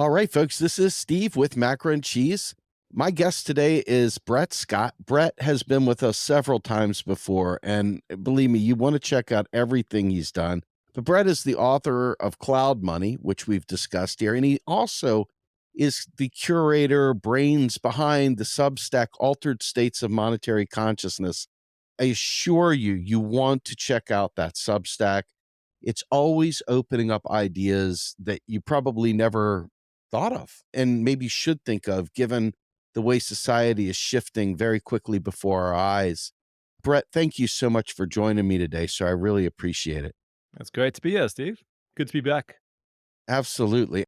All right, folks, this is Steve with Macro and Cheese. My guest today is Brett Scott. Brett has been with us several times before, and believe me, you want to check out everything he's done. But Brett is the author of Cloud Money, which we've discussed here, and he also is the curator, brains behind the Substack Altered States of Monetary Consciousness. I assure you, you want to check out that Substack. It's always opening up ideas that you probably never thought of and maybe should think of given the way society is shifting very quickly before our eyes. Brett, thank you so much for joining me today, sir. I really appreciate it. It's great to be here, Steve. Good to be back. Absolutely.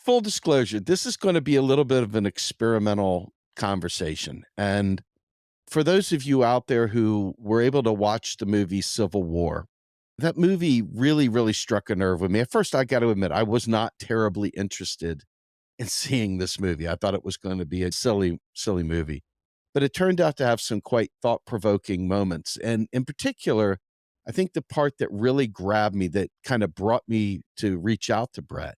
Full disclosure, this is going to be a little bit of an experimental conversation. And for those of you out there who were able to watch the movie Civil War, that movie really, really struck a nerve with me. At first, I got to admit, I was not terribly interested in seeing this movie. I thought it was going to be a silly, silly movie. But it turned out to have some quite thought-provoking moments. And in particular, I think the part that really grabbed me, that kind of brought me to reach out to Brett,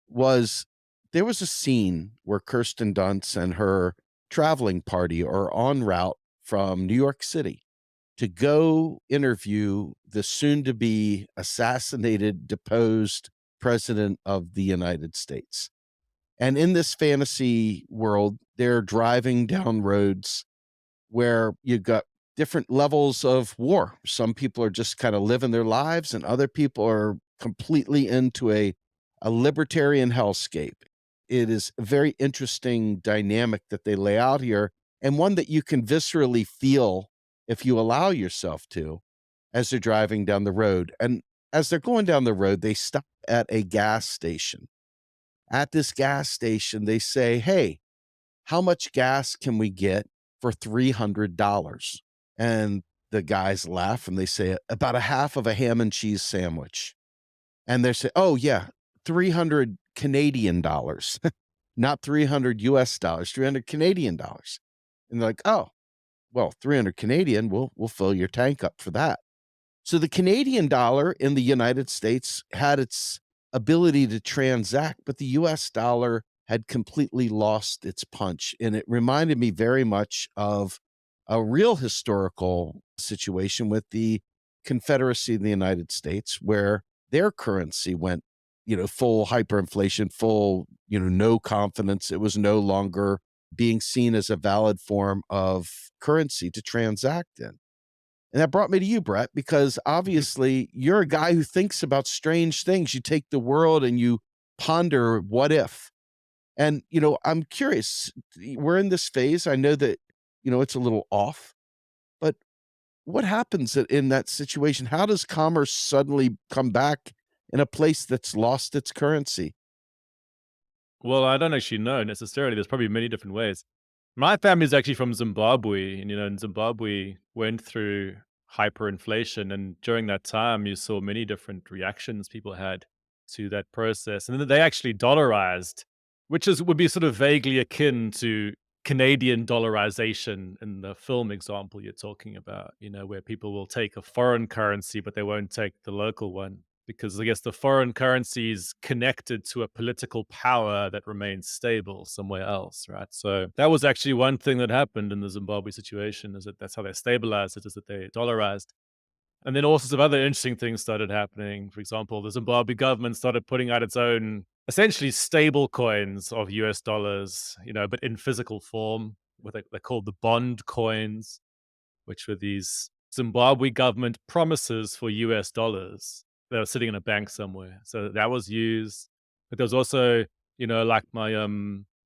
was there was a scene where Kirsten Dunst and her traveling party are en route from New York City to go interview the soon-to-be assassinated, deposed president of the United States. And in this fantasy world, they're driving down roads where you've got different levels of war. Some people are just kind of living their lives, and other people are completely into a libertarian hellscape. It is a very interesting dynamic that they lay out here, and one that you can viscerally feel if you allow yourself to as they're driving down the road. And as they're going down the road, they stop at a gas station. At this gas station, they say, "Hey, how much gas can we get for $300?" And the guys laugh and they say, "About a half of a ham and cheese sandwich." And they say, "Oh, yeah, 300 Canadian dollars, not 300 US dollars, 300 Canadian dollars." And they're like, "Oh, well, 300 Canadian, we'll fill your tank up for that." So the Canadian dollar in the United States had its ability to transact, but the US dollar had completely lost its punch. And it reminded me very much of a real historical situation with the Confederacy of the United States, where their currency went, full hyperinflation, full, no confidence. It was no longer being seen as a valid form of currency to transact in. And that brought me to you, Brett, because obviously you're a guy who thinks about strange things. You take the world and you ponder what if. And, I'm curious, we're in this phase. I know that, it's a little off, but what happens in that situation? How does commerce suddenly come back in a place that's lost its currency? Well, I don't actually know necessarily. There's probably many different ways. My family's actually from Zimbabwe, and and Zimbabwe went through hyperinflation, and during that time, you saw many different reactions people had to that process, and then they actually dollarized, which is would be sort of vaguely akin to Canadian dollarization in the film example you're talking about. Where people will take a foreign currency, but they won't take the local one because I guess the foreign currency is connected to a political power that remains stable somewhere else, right? So that was actually one thing that happened in the Zimbabwe situation is that that's how they stabilized it, is that they dollarized. And then all sorts of other interesting things started happening. For example, the Zimbabwe government started putting out its own essentially stable coins of US dollars, but in physical form, what they're called the bond coins, which were these Zimbabwe government promises for US dollars that were sitting in a bank somewhere. So that was used. But there was also, like my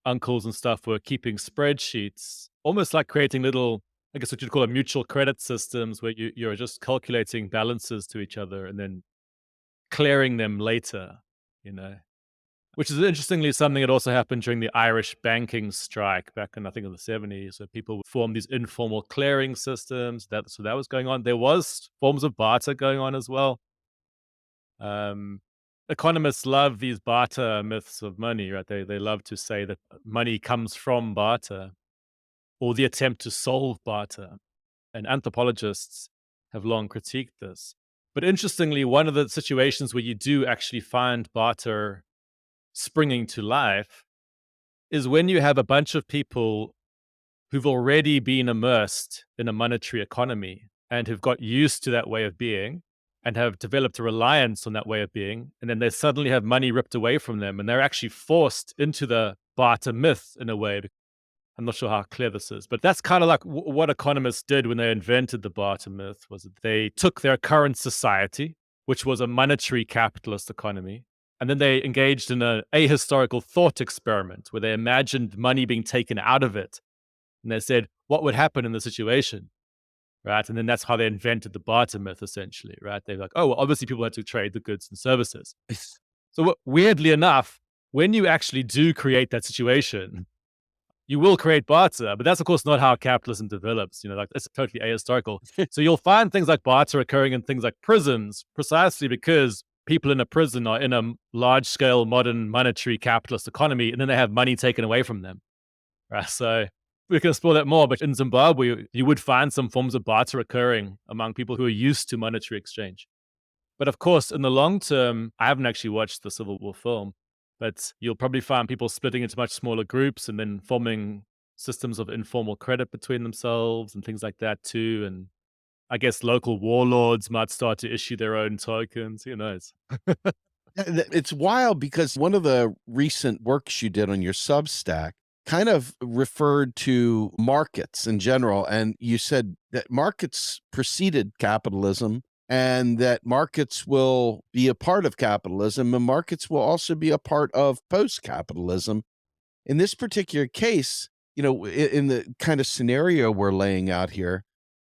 uncles and stuff were keeping spreadsheets, almost like creating little, I guess what you'd call a mutual credit systems where you're just calculating balances to each other and then clearing them later, you know. Which is interestingly something that also happened during the Irish banking strike back in, I think, in the 70s, where people would form these informal clearing systems. So that was going on. There was forms of barter going on as well. Um, Economists love these barter myths of money, right? They love to say that money comes from barter or the attempt to solve barter. And anthropologists have long critiqued this. But interestingly, one of the situations where you do actually find barter springing to life is when you have a bunch of people who've already been immersed in a monetary economy and who've got used to that way of being and have developed a reliance on that way of being. And then they suddenly have money ripped away from them and they're actually forced into the barter myth in a way. I'm not sure how clear this is, but that's kind of like what economists did when they invented the barter myth was that they took their current society, which was a monetary capitalist economy, and then they engaged in a ahistorical thought experiment where they imagined money being taken out of it. And they said, what would happen in the situation? Right. And then that's how they invented the barter myth, essentially. Right. They're like, oh, well, obviously people had to trade the goods and services. So, weirdly enough, when you actually do create that situation, you will create barter, but that's of course not how capitalism develops. Like it's totally ahistorical. So you'll find things like barter occurring in things like prisons, precisely because people in a prison are in a large scale modern monetary capitalist economy, and then they have money taken away from them. Right. So we can explore that more, but in Zimbabwe, you would find some forms of barter occurring among people who are used to monetary exchange. But of course, in the long term, I haven't actually watched the Civil War film, but you'll probably find people splitting into much smaller groups and then forming systems of informal credit between themselves and things like that too. And I guess local warlords might start to issue their own tokens. Who knows? It's wild because one of the recent works you did on your Substack kind of referred to markets in general. And you said that markets preceded capitalism and that markets will be a part of capitalism and markets will also be a part of post capitalism. In this particular case, in the kind of scenario we're laying out here,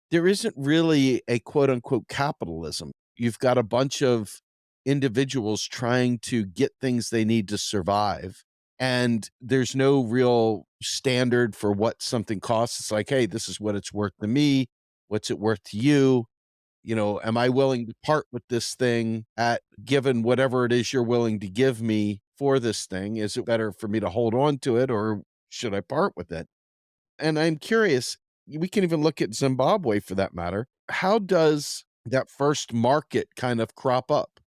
there isn't really a quote unquote capitalism. You've got a bunch of individuals trying to get things they need to survive. And there's no real standard for what something costs. It's like, hey, this is what it's worth to me. What's it worth to you? Am I willing to part with this thing at given whatever it is you're willing to give me for this thing? Is it better for me to hold on to it or should I part with it? And I'm curious, we can even look at Zimbabwe for that matter. How does that first market kind of crop up?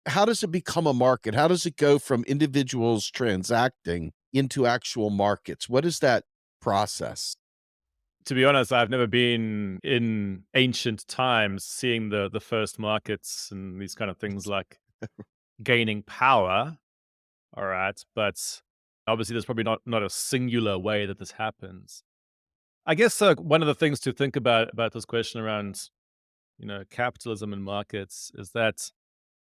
How does it become a market? How does it go from individuals transacting into actual markets? What is that process? To be honest, I've never been in ancient times seeing the first markets and these kind of things like gaining power. All right. But obviously, there's probably not a singular way that this happens. I guess one of the things to think about this question around, capitalism and markets is that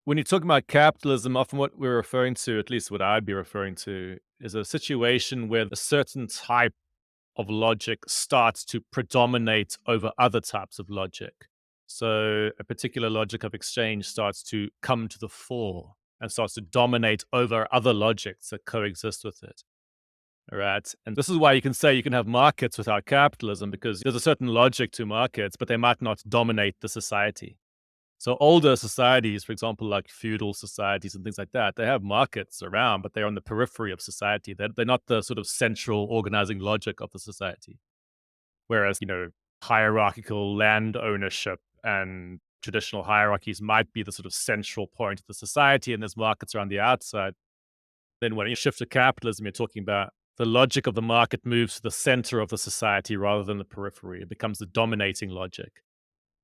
when you talk about capitalism, often what we're referring to, at least what I'd be referring to, is a situation where a certain type of logic starts to predominate over other types of logic. So a particular logic of exchange starts to come to the fore and starts to dominate over other logics that coexist with it. All right. And this is why you can say you can have markets without capitalism because there's a certain logic to markets, but they might not dominate the society. So older societies, for example, like feudal societies and things like that, they have markets around, but they're on the periphery of society. They're not the sort of central organizing logic of the society. Whereas, hierarchical land ownership and traditional hierarchies might be the sort of central point of the society, and there's markets around the outside. Then when you shift to capitalism, you're talking about the logic of the market moves to the center of the society rather than the periphery. It becomes the dominating logic.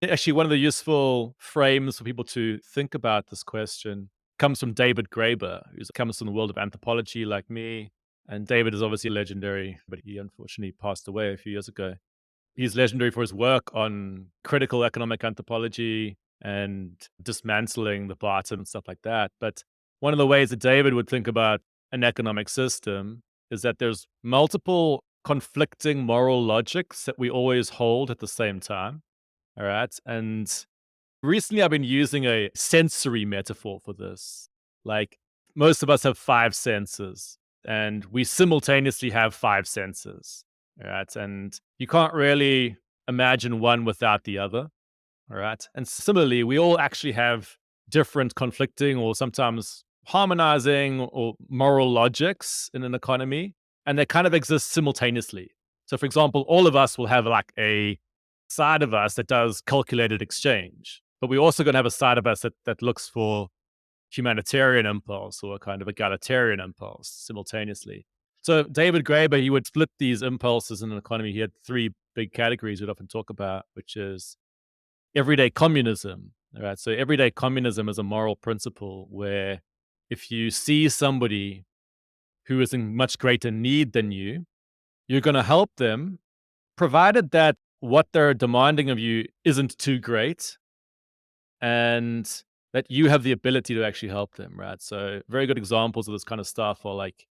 Actually, one of the useful frames for people to think about this question comes from David Graeber, who comes from the world of anthropology like me. And David is obviously legendary, but he unfortunately passed away a few years ago. He's legendary for his work on critical economic anthropology and dismantling the Barter and stuff like that. But one of the ways that David would think about an economic system is that there's multiple conflicting moral logics that we always hold at the same time. All right. And recently I've been using a sensory metaphor for this. Like most of us have five senses and we simultaneously have five senses. All right. And you can't really imagine one without the other. All right. And similarly, we all actually have different conflicting or sometimes harmonizing or moral logics in an economy, and they kind of exist simultaneously. So, for example, all of us will have like a side of us that does calculated exchange, but we're also going to have a side of us that looks for humanitarian impulse or a kind of egalitarian impulse simultaneously. So David Graeber, he would split these impulses in an economy. He had three big categories we'd often talk about, which is everyday communism. Right. So everyday communism is a moral principle where if you see somebody who is in much greater need than you, you're going to help them, provided that what they're demanding of you isn't too great and that you have the ability to actually help them, right? So, very good examples of this kind of stuff are like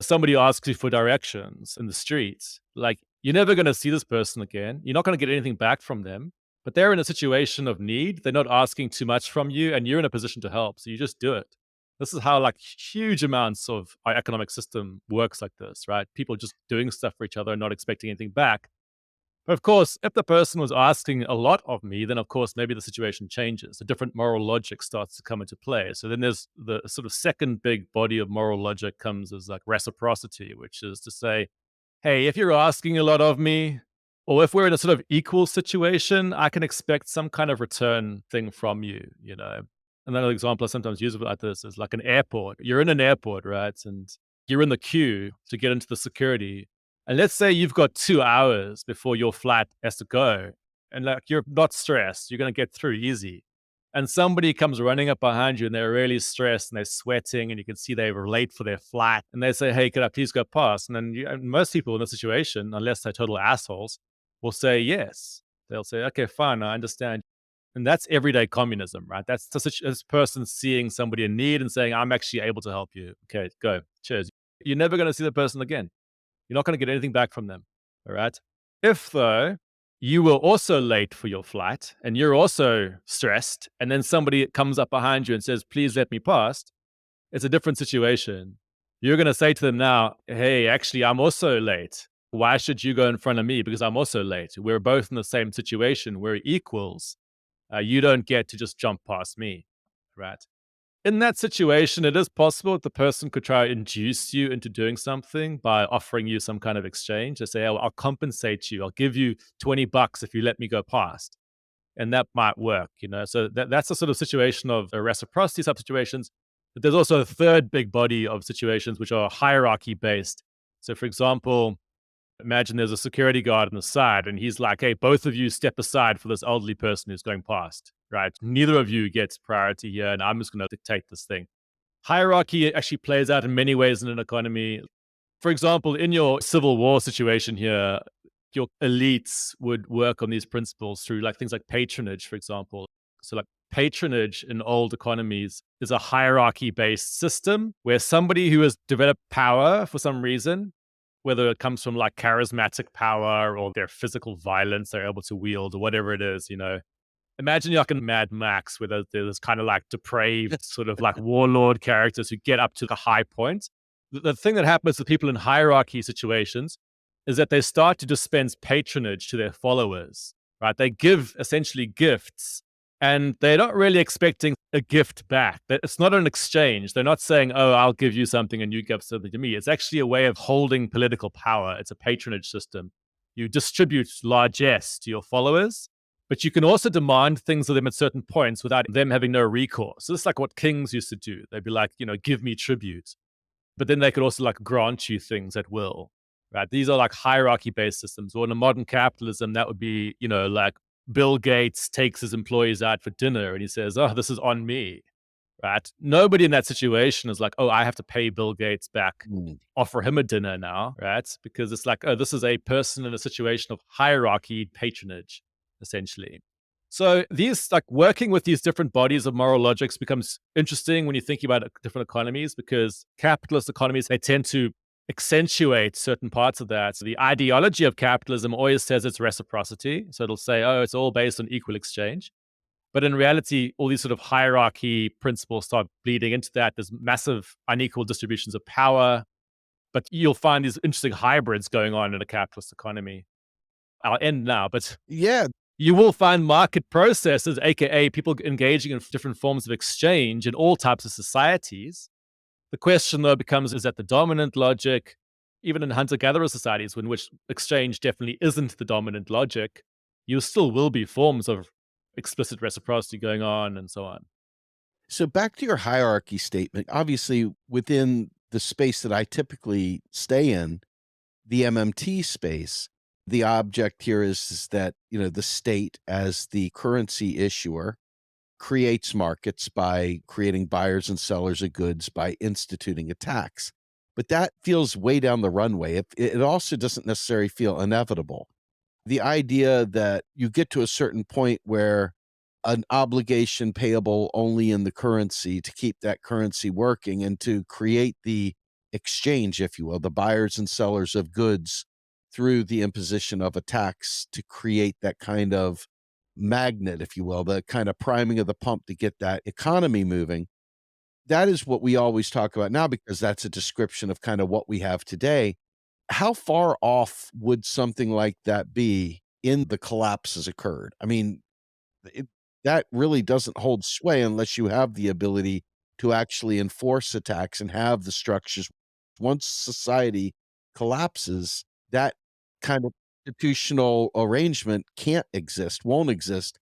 somebody asks you for directions in the streets. Like, you're never going to see this person again. You're not going to get anything back from them, but they're in a situation of need. They're not asking too much from you, and you're in a position to help. So, you just do it. This is how like huge amounts of our economic system works like this, right? People just doing stuff for each other and not expecting anything back. But of course, if the person was asking a lot of me, then of course maybe the situation changes. A different moral logic starts to come into play. So then there's the sort of second big body of moral logic comes as like reciprocity, which is to say, hey, if you're asking a lot of me, or if we're in a sort of equal situation, I can expect some kind of return thing from you, you know. Another example I sometimes use like this is like an airport. You're in an airport, right? And you're in the queue to get into the security. And let's say you've got 2 hours before your flight has to go. And like you're not stressed, you're gonna get through easy. And somebody comes running up behind you and they're really stressed and they're sweating and you can see they were late for their flight and they say, hey, could I please go past? And then and most people in this situation, unless they're total assholes, will say yes. They'll say, okay, fine, I understand. And that's everyday communism, right? That's such this person seeing somebody in need and saying, I'm actually able to help you. Okay, go. Cheers. You're never going to see the person again. You're not going to get anything back from them. All right. If, though, you were also late for your flight and you're also stressed, and then somebody comes up behind you and says, please let me pass, it's a different situation. You're going to say to them now, hey, actually, I'm also late. Why should you go in front of me? Because I'm also late. We're both in the same situation. We're equals. You don't get to just jump past me, right? In that situation, it is possible that the person could try to induce you into doing something by offering you some kind of exchange. They say, oh, I'll compensate you. I'll give you $20 if you let me go past. And that might work, you know? So that's a sort of situation of a reciprocity type situations. But there's also a third big body of situations which are hierarchy based. So, for example, imagine there's a security guard on the side and he's like, hey, both of you step aside for this elderly person who's going past, right? Neither of you gets priority here, and I'm just going to dictate this thing. Hierarchy actually plays out in many ways in an economy. For example, in your civil war situation here, your elites would work on these principles through like things like patronage, for example. So, like patronage in old economies is a hierarchy based system where somebody who has developed power for some reason, whether it comes from like charismatic power or their physical violence they're able to wield or whatever it is, you know. Imagine you're like in Mad Max where there's kind of like depraved sort of like warlord characters who get up to the high point. The thing that happens with people in hierarchy situations is that they start to dispense patronage to their followers, right? They give essentially gifts and they're not really expecting a gift back. It's not an exchange. They're not saying, oh, I'll give you something and you give something to me. It's actually a way of holding political power. It's a patronage system. You distribute largesse to your followers, but you can also demand things of them at certain points without them having no recourse. So this is like what kings used to do. They'd be like, you know, give me tribute. But then they could also like grant you things at will, right? These are like hierarchy based systems. Or in a modern capitalism, that would be, you know, like Bill Gates takes his employees out for dinner and he says, oh, this is on me, right? Nobody in that situation is like, oh, I have to pay Bill Gates back, Mm. offer him a dinner now, right? Because it's like, oh, this is a person in a situation of hierarchy patronage, essentially. So these like working with these different bodies of moral logics becomes interesting when you're thinking about different economies, because capitalist economies, they tend to accentuate certain parts of that. So the ideology of capitalism always says it's reciprocity. So it'll say, oh, it's all based on equal exchange. But in reality, all these sort of hierarchy principles start bleeding into that. There's massive unequal distributions of power, but you'll find these interesting hybrids going on in a capitalist economy. I'll end now, but Yeah. you will find market processes, aka people engaging in different forms of exchange in all types of societies. The question, though, becomes, is that the dominant logic? Even in hunter-gatherer societies, in which exchange definitely isn't the dominant logic, you still will be forms of explicit reciprocity going on and so on. So back to your hierarchy statement, obviously within the space that I typically stay in, the MMT space, the object here is that, the state as the currency issuer creates markets by creating buyers and sellers of goods by instituting a tax. But that feels way down the runway. It also doesn't necessarily feel inevitable. The idea that you get to a certain point where an obligation payable only in the currency to keep that currency working and to create the exchange, if you will, the buyers and sellers of goods through the imposition of a tax to create that kind of magnet, if you will, the kind of priming of the pump to get that economy moving. That is what we always talk about now because that's a description of kind of what we have today. How far off would something like that be in the collapse has occurred? I mean, it that really doesn't hold sway unless you have the ability to actually enforce a tax and have the structures. Once society collapses, that kind of institutional arrangement can't exist, won't exist.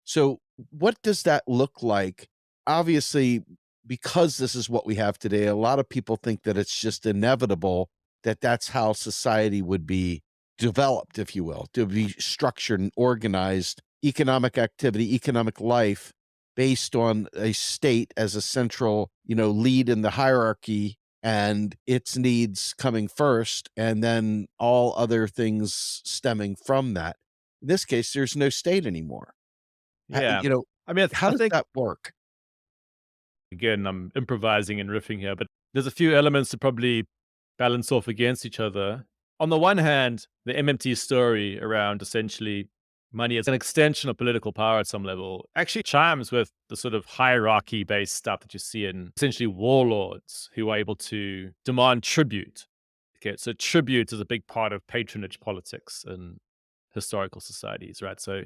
So, what does that look like? Obviously, because this is what we have today, a lot of people think that it's just inevitable that that's how society would be developed, if you will, to be structured and organized, economic activity, economic life based on a state as a central, lead in the hierarchy and its needs coming first, and then all other things stemming from that. In this case, there's no state anymore. Ha Yeah. you know, I mean, how I does think, that work? again, I'm improvising and riffing here, but there's a few elements to probably balance off against each other. On the one hand, the MMT story around essentially money as an extension of political power at some level actually chimes with the sort of hierarchy based stuff that you see in essentially warlords who are able to demand tribute. Okay, so tribute is a big part of patronage politics in historical societies, right? So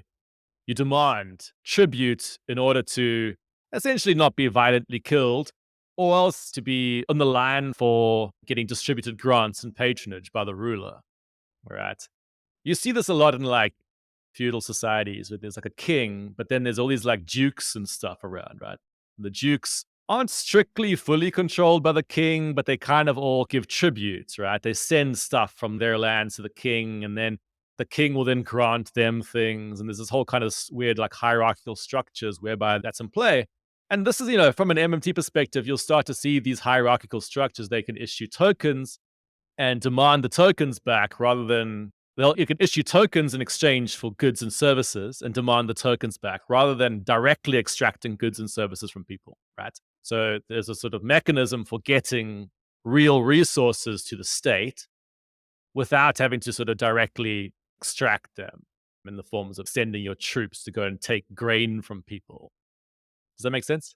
you demand tribute in order to essentially not be violently killed or else to be on the line for getting distributed grants and patronage by the ruler. Right? You see this a lot in like feudal societies where there's like a king, but then there's all these like dukes and stuff around, right? The dukes aren't strictly fully controlled by the king, but they kind of all give tributes, right? They send stuff from their lands to the king, and then the king will then grant them things. And there's this whole kind of weird like hierarchical structures whereby that's in play. And this is, from an MMT perspective, you'll start to see these hierarchical structures. They can issue tokens and demand the tokens back rather than you can issue tokens in exchange for goods and services and demand the tokens back rather than directly extracting goods and services from people, right? So there's a sort of mechanism for getting real resources to the state without having to sort of directly extract them in the forms of sending your troops to go and take grain from people. Does that make sense?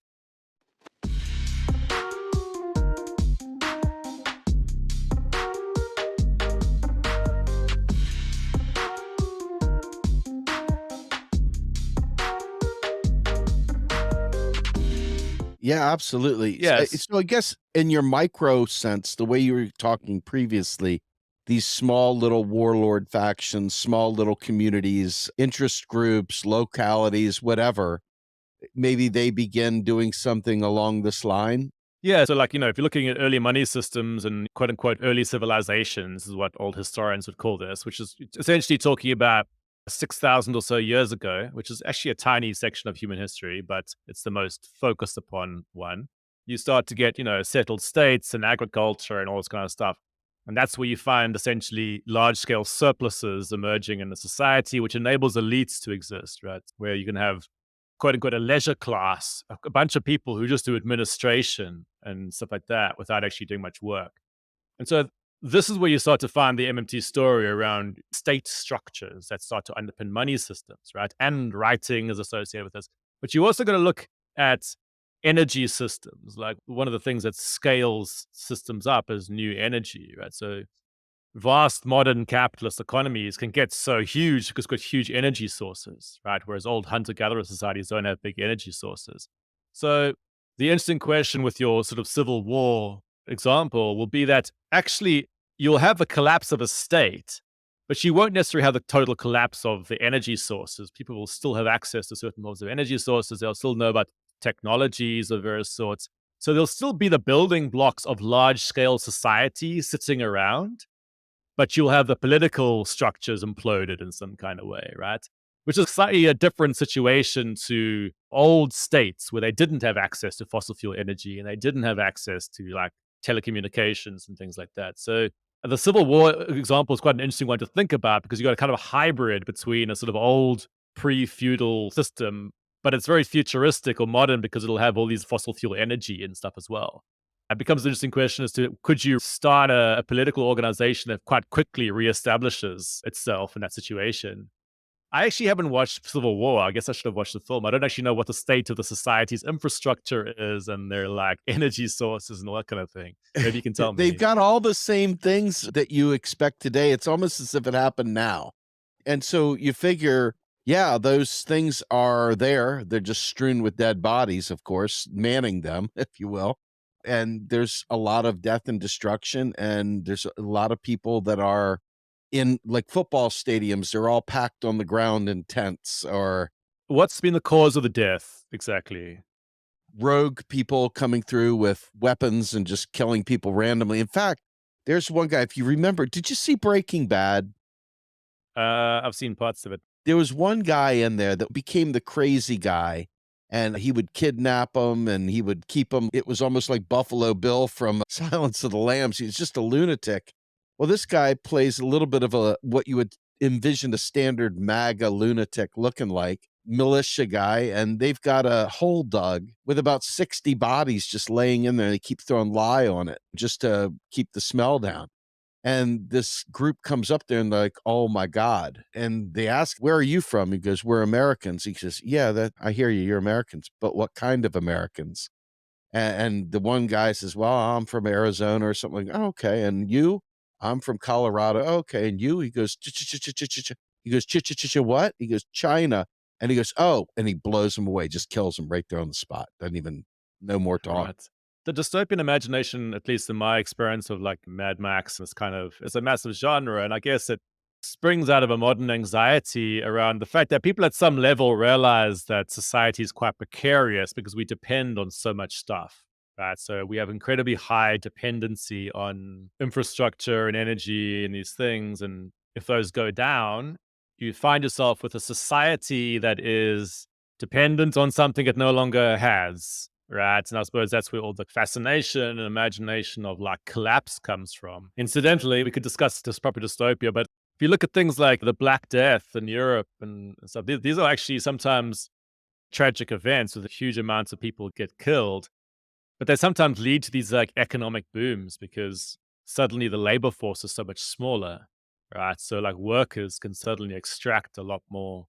Yeah, absolutely. Yes. So I guess in your micro sense, the way you were talking previously, these small little warlord factions, small little communities, interest groups, localities, whatever, maybe they begin doing something along this line? Yeah, so like, if you're looking at early money systems and quote unquote early civilizations is what old historians would call this, which is essentially talking about 6,000 or so years ago, which is actually a tiny section of human history, but it's the most focused upon one. You start to get, settled states and agriculture and all this kind of stuff. And that's where you find essentially large scale surpluses emerging in the society, which enables elites to exist, right? Where you can have quote unquote a leisure class, a bunch of people who just do administration and stuff like that without actually doing much work. And so this is where you start to find the MMT story around state structures that start to underpin money systems, right? And writing is associated with this. But you also got to look at energy systems. Like one of the things that scales systems up is new energy, right? So vast modern capitalist economies can get so huge because they've got huge energy sources, right? Whereas old hunter-gatherer societies don't have big energy sources. So the interesting question with your sort of civil war example will be that actually you'll have the collapse of a state, but you won't necessarily have the total collapse of the energy sources. People will still have access to certain forms of energy sources. They'll still know about technologies of various sorts. So there'll still be the building blocks of large scale society sitting around, but you'll have the political structures imploded in some kind of way, right? Which is slightly a different situation to old states where they didn't have access to fossil fuel energy and they didn't have access to like telecommunications and things like that. So the Civil War example is quite an interesting one to think about because you got a kind of a hybrid between a sort of old pre-feudal system, but it's very futuristic or modern because it'll have all these fossil fuel energy and stuff as well. It becomes an interesting question as to could you start a political organization that quite quickly reestablishes itself in that situation? I actually haven't watched Civil War. I guess I should have watched the film. I don't actually know what the state of the society's infrastructure is and their like energy sources and all that kind of thing. Maybe you can tell They've me. got all the same things that you expect today. It's almost as if it happened now. And so you figure, yeah, those things are there. They're just strewn with dead bodies, of course, manning them, if you will. And there's a lot of death and destruction. And there's a lot of people that are in like football stadiums. They're all packed on the ground in tents, or What's been the cause of the death exactly? rogue people coming through with weapons and just killing people randomly. In fact, there's one guy, if you remember, did you see Breaking Bad? I've seen parts of it. There was one guy in there that became the crazy guy, and he would kidnap them and he would keep them. It was almost like Buffalo Bill from Silence of the Lambs. He was just a lunatic. Well, this guy plays a little bit of a what you would envision a standard MAGA lunatic looking like militia guy, and they've got a hole dug with about 60 bodies just laying in there. They keep throwing lye on it just to keep the smell down. And this group comes up there and they're like, "Oh my God." And they ask, "Where are you from?" He goes, "We're Americans." He says, "Yeah, that I hear you, you're Americans, but what kind of Americans?" And the one guy says, "Well, I'm from Arizona or something." Like, "Oh, okay. And you?" "I'm from Colorado." "Oh, okay. And you?" He goes, "Ch-ch-ch-ch-ch-ch." He goes, "Ch-ch-ch-ch what?" He goes, "China." And he goes, "Oh," and he blows him away, just kills him right there on the spot. Doesn't even no more talk. Right. The dystopian imagination, at least in my experience of like Mad Max, is kind of it's a massive genre, and I guess it springs out of a modern anxiety around the fact that people at some level realize that society is quite precarious because we depend on so much stuff. Right. So we have incredibly high dependency on infrastructure and energy and these things. And if those go down, you find yourself with a society that is dependent on something it no longer has, right? And I suppose that's where all the fascination and imagination of like collapse comes from. Incidentally, we could discuss this proper dystopia, but if you look at things like the Black Death in Europe and stuff, these are actually sometimes tragic events with huge amounts of people get killed, but they sometimes lead to these like economic booms because suddenly the labor force is so much smaller, right? So like workers can suddenly extract a lot more.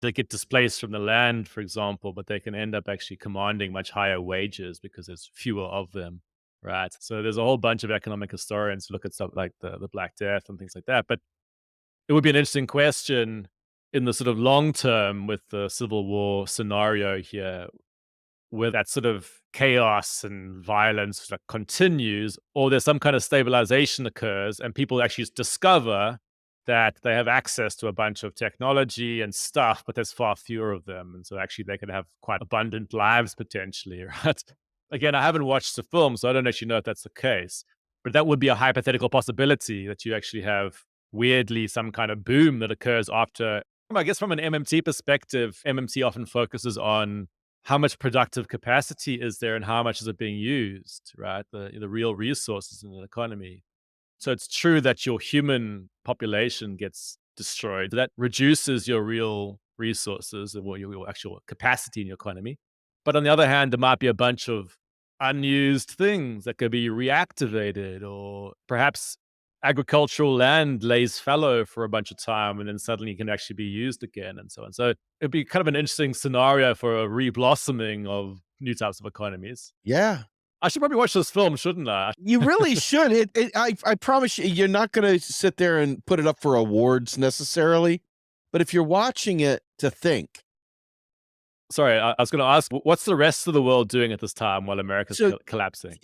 They get displaced from the land, for example, but they can end up actually commanding much higher wages because there's fewer of them, right? So there's a whole bunch of economic historians who look at stuff like the Black Death and things like that. But it would be an interesting question in the sort of long term with the Civil War scenario here, where that sort of chaos and violence that continues, or there's some kind of stabilization occurs and people actually discover that they have access to a bunch of technology and stuff, but there's far fewer of them. And so actually they can have quite abundant lives potentially, right? Again, I haven't watched the film, so I don't actually know if that's the case. But that would be a hypothetical possibility that you actually have weirdly some kind of boom that occurs after. I guess from an MMT perspective, MMT often focuses on how much productive capacity is there and how much is it being used, right? The real resources in the economy. So it's true that your human population gets destroyed. That reduces your real resources and your actual capacity in your economy. But on the other hand, there might be a bunch of unused things that could be reactivated, or perhaps agricultural land lays fallow for a bunch of time and then suddenly can actually be used again and so on. So it'd be kind of an interesting scenario for a reblossoming of new types of economies. Yeah. I should probably watch this film, shouldn't I? You really should. I promise you, you're not going to sit there and put it up for awards necessarily. But if you're watching it to think, Sorry, I was going to ask, what's the rest of the world doing at this time while America's so collapsing?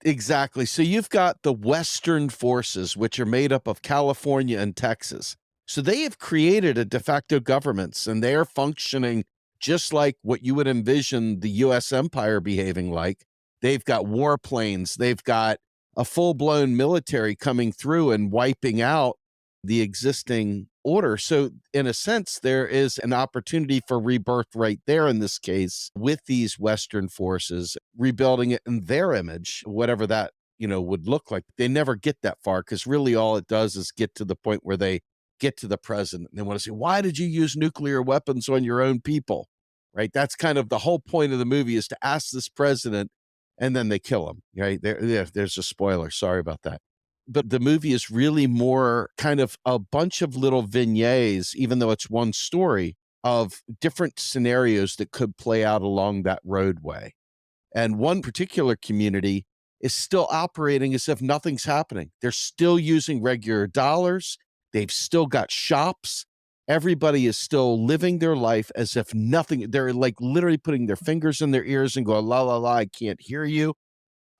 exactly. So you've got the Western forces, which are made up of California and Texas. So they have created a de facto governments and they are functioning just like what you would envision the US empire behaving like. They've got warplanes, they've got a full-blown military coming through and wiping out the existing order. So in a sense, there is an opportunity for rebirth right there in this case with these Western forces, rebuilding it in their image, whatever that, would look like. They never get that far because really all it does is get to the point where they get to the president. And they want to say, why did you use nuclear weapons on your own people? Right? That's kind of the whole point of the movie, is to ask this president, and then they kill him. Right? There's a spoiler. Sorry about that. But the movie is really more kind of a bunch of little vignettes, even though it's one story, of different scenarios that could play out along that roadway. And one particular community is still operating as if nothing's happening. They're still using regular dollars. They've still got shops. Everybody is still living their life as if nothing. They're like literally putting their fingers in their ears and going, la, la, la, I can't hear you.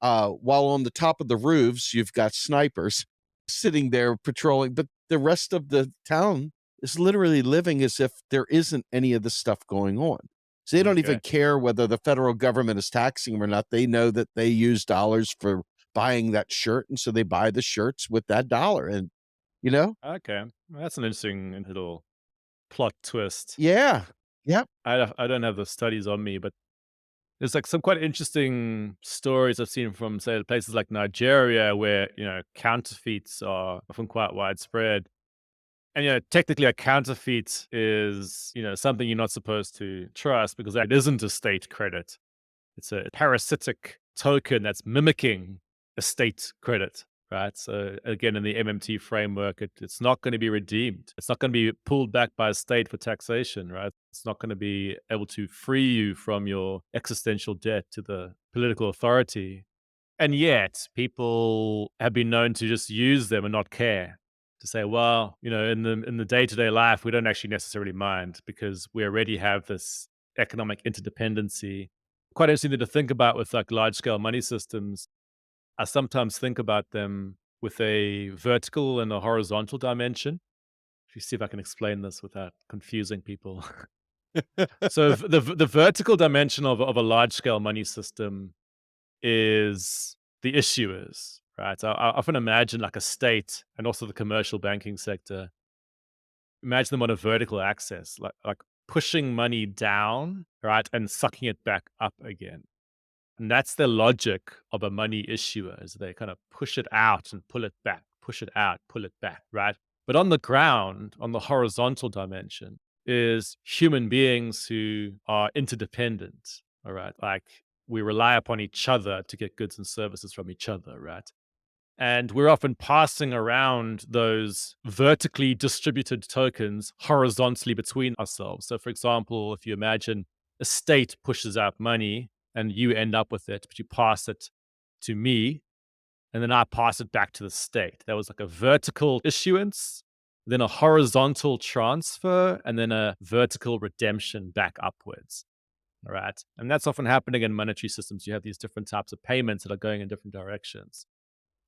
While on the top of the roofs, you've got snipers sitting there patrolling, but the rest of the town is literally living as if there isn't any of this stuff going on. So they don't even Okay. care whether the federal government is taxing them or not. They know that they use dollars for buying that shirt, and so they buy the shirts with that dollar. And, you know? Okay. Well, that's an interesting little plot twist. Yeah. Yep. I don't have the studies on me, but there's like some quite interesting stories I've seen from, say, places like Nigeria, where counterfeits are often quite widespread. And technically, a counterfeit is something you're not supposed to trust because that isn't a state credit. It's a parasitic token that's mimicking a state credit, right? So again, in the MMT framework, it's not going to be redeemed. It's not going to be pulled back by a state for taxation, right? It's not going to be able to free you from your existential debt to the political authority. And yet, people have been known to just use them and not care. To say, well, in the day-to-day life, we don't actually necessarily mind because we already have this economic interdependency. Quite interesting to think about with like large-scale money systems. I sometimes think about them with a vertical and a horizontal dimension. If you see if I can explain this without confusing people. So the vertical dimension of a large-scale money system is the issuers, right? I often imagine like a state and also the commercial banking sector. Imagine them on a vertical axis, like pushing money down, right, and sucking it back up again. And that's the logic of a money issuer, is they kind of push it out and pull it back, push it out, pull it back, right? But on the ground, on the horizontal dimension, is human beings who are interdependent, all right? Like we rely upon each other to get goods and services from each other, right? And we're often passing around those vertically distributed tokens horizontally between ourselves. So, for example, if you imagine a state pushes out money and you end up with it, but you pass it to me, and then I pass it back to the state. That was like a vertical issuance, then a horizontal transfer, and then a vertical redemption back upwards. All right. And that's often happening in monetary systems. You have these different types of payments that are going in different directions.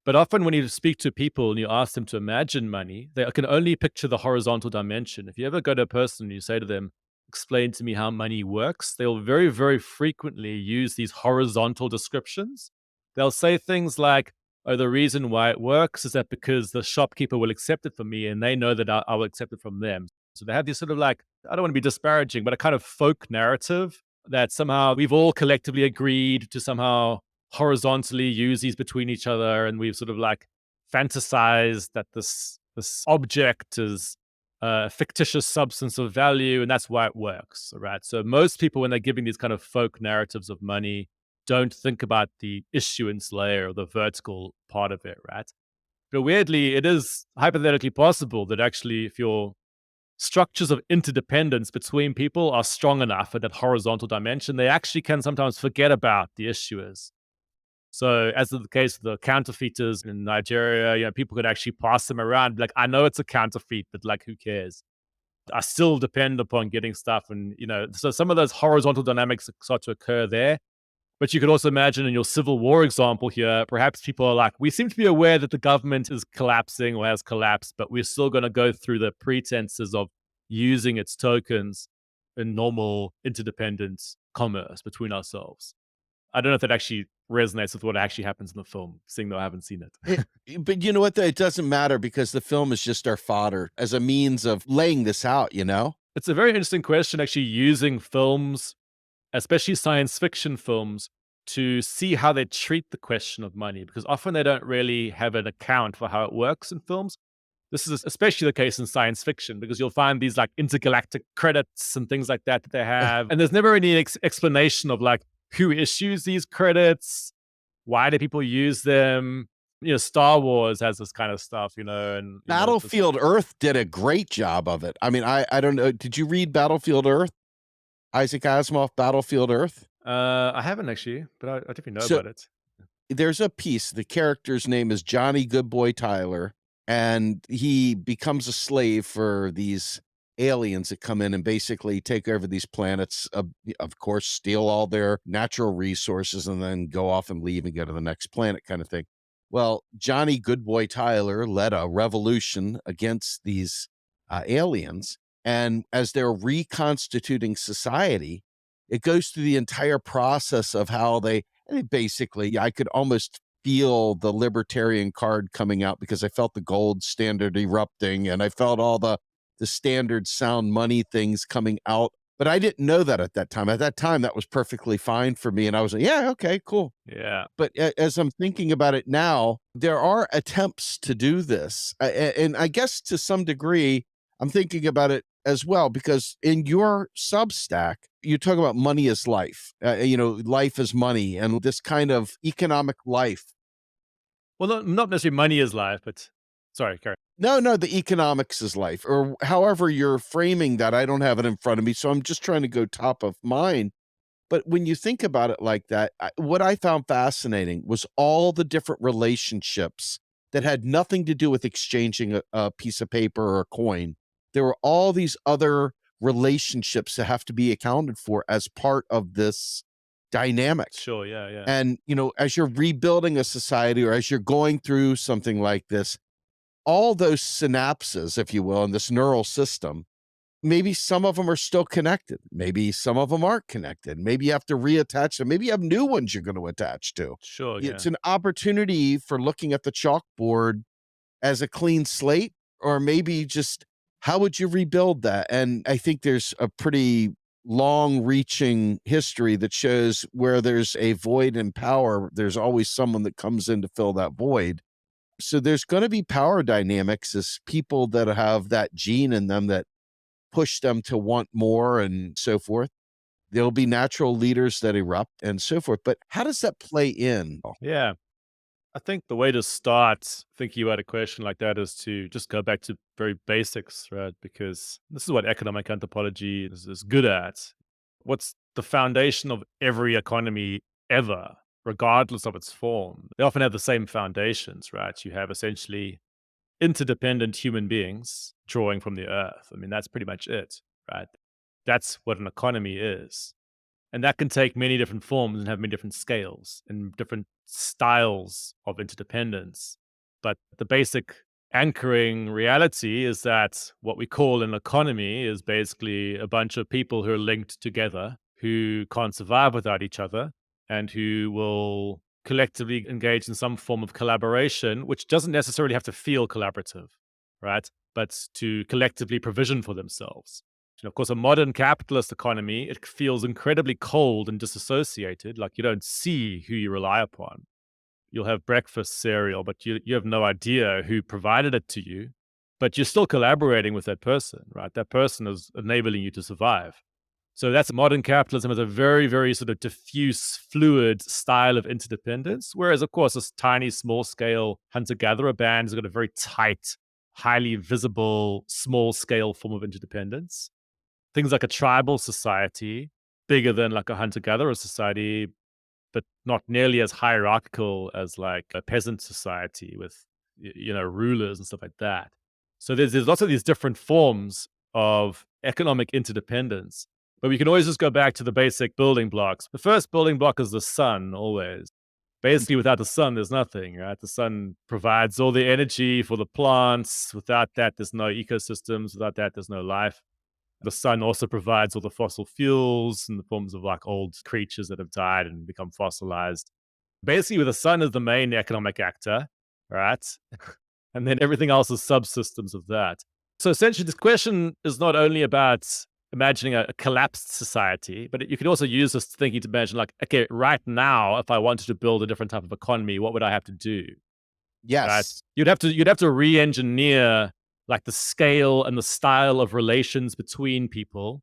But often when you speak to people and you ask them to imagine money, they can only picture the horizontal dimension. If you ever go to a person and you say to them, explain to me how money works, they'll very, very frequently use these horizontal descriptions. They'll say things like, oh, the reason why it works is that because the shopkeeper will accept it from me and they know that I will accept it from them. So they have this sort of like, I don't want to be disparaging, but a kind of folk narrative that somehow we've all collectively agreed to somehow horizontally use these between each other, and we've sort of like fantasized that this object is a fictitious substance of value, and that's why it works, right? So most people, when they're giving these kind of folk narratives of money, don't think about the issuance layer or the vertical part of it, right? But weirdly, it is hypothetically possible that actually, if your structures of interdependence between people are strong enough at that horizontal dimension, they actually can sometimes forget about the issuers. So, as is the case with the counterfeiters in Nigeria, people could actually pass them around. Like, I know it's a counterfeit, but like, who cares? I still depend upon getting stuff, and so some of those horizontal dynamics start to occur there. But you could also imagine in your Civil War example here, perhaps people are like, we seem to be aware that the government is collapsing or has collapsed, but we're still going to go through the pretenses of using its tokens in normal interdependent commerce between ourselves. I don't know if that actually resonates with what actually happens in the film, seeing though I haven't seen it. But you know what, though? It doesn't matter because the film is just our fodder as a means of laying this out, you know? It's a very interesting question, actually, using films, especially science fiction films, to see how they treat the question of money, because often they don't really have an account for how it works in films. This is especially the case in science fiction because you'll find these like intergalactic credits and things like that that they have. And there's never any explanation of like who issues these credits, why do people use them. Star Wars has this kind of stuff, and this. Battlefield Earth did a great job of it. I mean, I don't know, did you read Battlefield Earth? Isaac Asimov, Battlefield Earth? I haven't actually, but I definitely know So about it. there's a piece, the character's name is Johnny Goodboy Tyler, and he becomes a slave for these aliens that come in and basically take over these planets, of course, steal all their natural resources and then go off and leave and go to the next planet kind of thing. Well, Johnny Goodboy Tyler led a revolution against these aliens. And as they're reconstituting society, it goes through the entire process of how basically, I could almost feel the libertarian card coming out because I felt the gold standard erupting and I felt all the standard sound money things coming out. But I didn't know that at that time. At that time, that was perfectly fine for me. And I was like, yeah, okay, cool. Yeah, But as I'm thinking about it now, there are attempts to do this. And I guess to some degree, I'm thinking about it as well, because in your Substack, you talk about money as life, life as money and this kind of economic life. well, not necessarily money is life, but sorry, Karen. No, no, the economics is life, or however you're framing that. I don't have it in front of me. So I'm just trying to go top of mind. But when you think about it like that, what I found fascinating was all the different relationships that had nothing to do with exchanging a piece of paper or a coin. There were all these other relationships that have to be accounted for as part of this dynamic. Sure, yeah, yeah. And, as you're rebuilding a society or as you're going through something like this, all those synapses, if you will, in this neural system, maybe some of them are still connected. Maybe some of them aren't connected. Maybe you have to reattach them. Maybe you have new ones you're going to attach to. Sure, yeah. It's an opportunity for looking at the chalkboard as a clean slate, or maybe just how would you rebuild that? And I think there's a pretty long reaching history that shows where there's a void in power, there's always someone that comes in to fill that void. So there's going to be power dynamics as people that have that gene in them that push them to want more and so forth. There'll be natural leaders that erupt and so forth. But how does that play in? Yeah. I think the way to start thinking about a question like that is to just go back to very basics, right? Because this is what economic anthropology is good at. What's the foundation of every economy ever, regardless of its form? They often have the same foundations, right? You have essentially interdependent human beings drawing from the earth. I mean, that's pretty much it, right? That's what an economy is. And that can take many different forms and have many different scales and different styles of interdependence. But the basic anchoring reality is that what we call an economy is basically a bunch of people who are linked together, who can't survive without each other, and who will collectively engage in some form of collaboration, which doesn't necessarily have to feel collaborative, right? But to collectively provision for themselves. And of course, a modern capitalist economy, it feels incredibly cold and disassociated, like you don't see who you rely upon. You'll have breakfast cereal, but you have no idea who provided it to you, but you're still collaborating with that person, right? That person is enabling you to survive. So that's modern capitalism as a very, very sort of diffuse, fluid style of interdependence. Whereas, of course, this tiny, small scale hunter gatherer band has got a very tight, highly visible, small scale form of interdependence. Things like a tribal society, bigger than like a hunter gatherer society, but not nearly as hierarchical as like a peasant society with, rulers and stuff like that. So there's lots of these different forms of economic interdependence, but we can always just go back to the basic building blocks. The first building block is the sun, always. Basically, without the sun, there's nothing, right? The sun provides all the energy for the plants. Without that, there's no ecosystems. Without that, there's no life. The sun also provides all the fossil fuels in the forms of like old creatures that have died and become fossilized. Basically, the sun is the main economic actor, right? And then everything else is subsystems of that. So essentially, this question is not only about imagining a collapsed society, but you could also use this thinking to imagine, like, okay, right now, if I wanted to build a different type of economy, what would I have to do? Right? Yes. You'd have to re-engineer like the scale and the style of relations between people,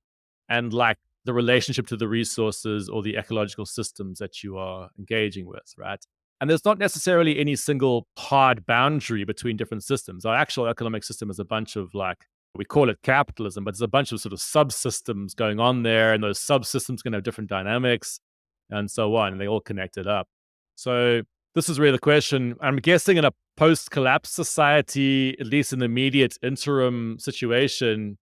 and like the relationship to the resources or the ecological systems that you are engaging with, right? And there's not necessarily any single hard boundary between different systems. Our actual economic system is a bunch of like, we call it capitalism, but there's a bunch of sort of subsystems going on there, and those subsystems can have different dynamics and so on, and they all connect it up. So this is really the question. I'm guessing in a post-collapse society, at least in the immediate interim situation,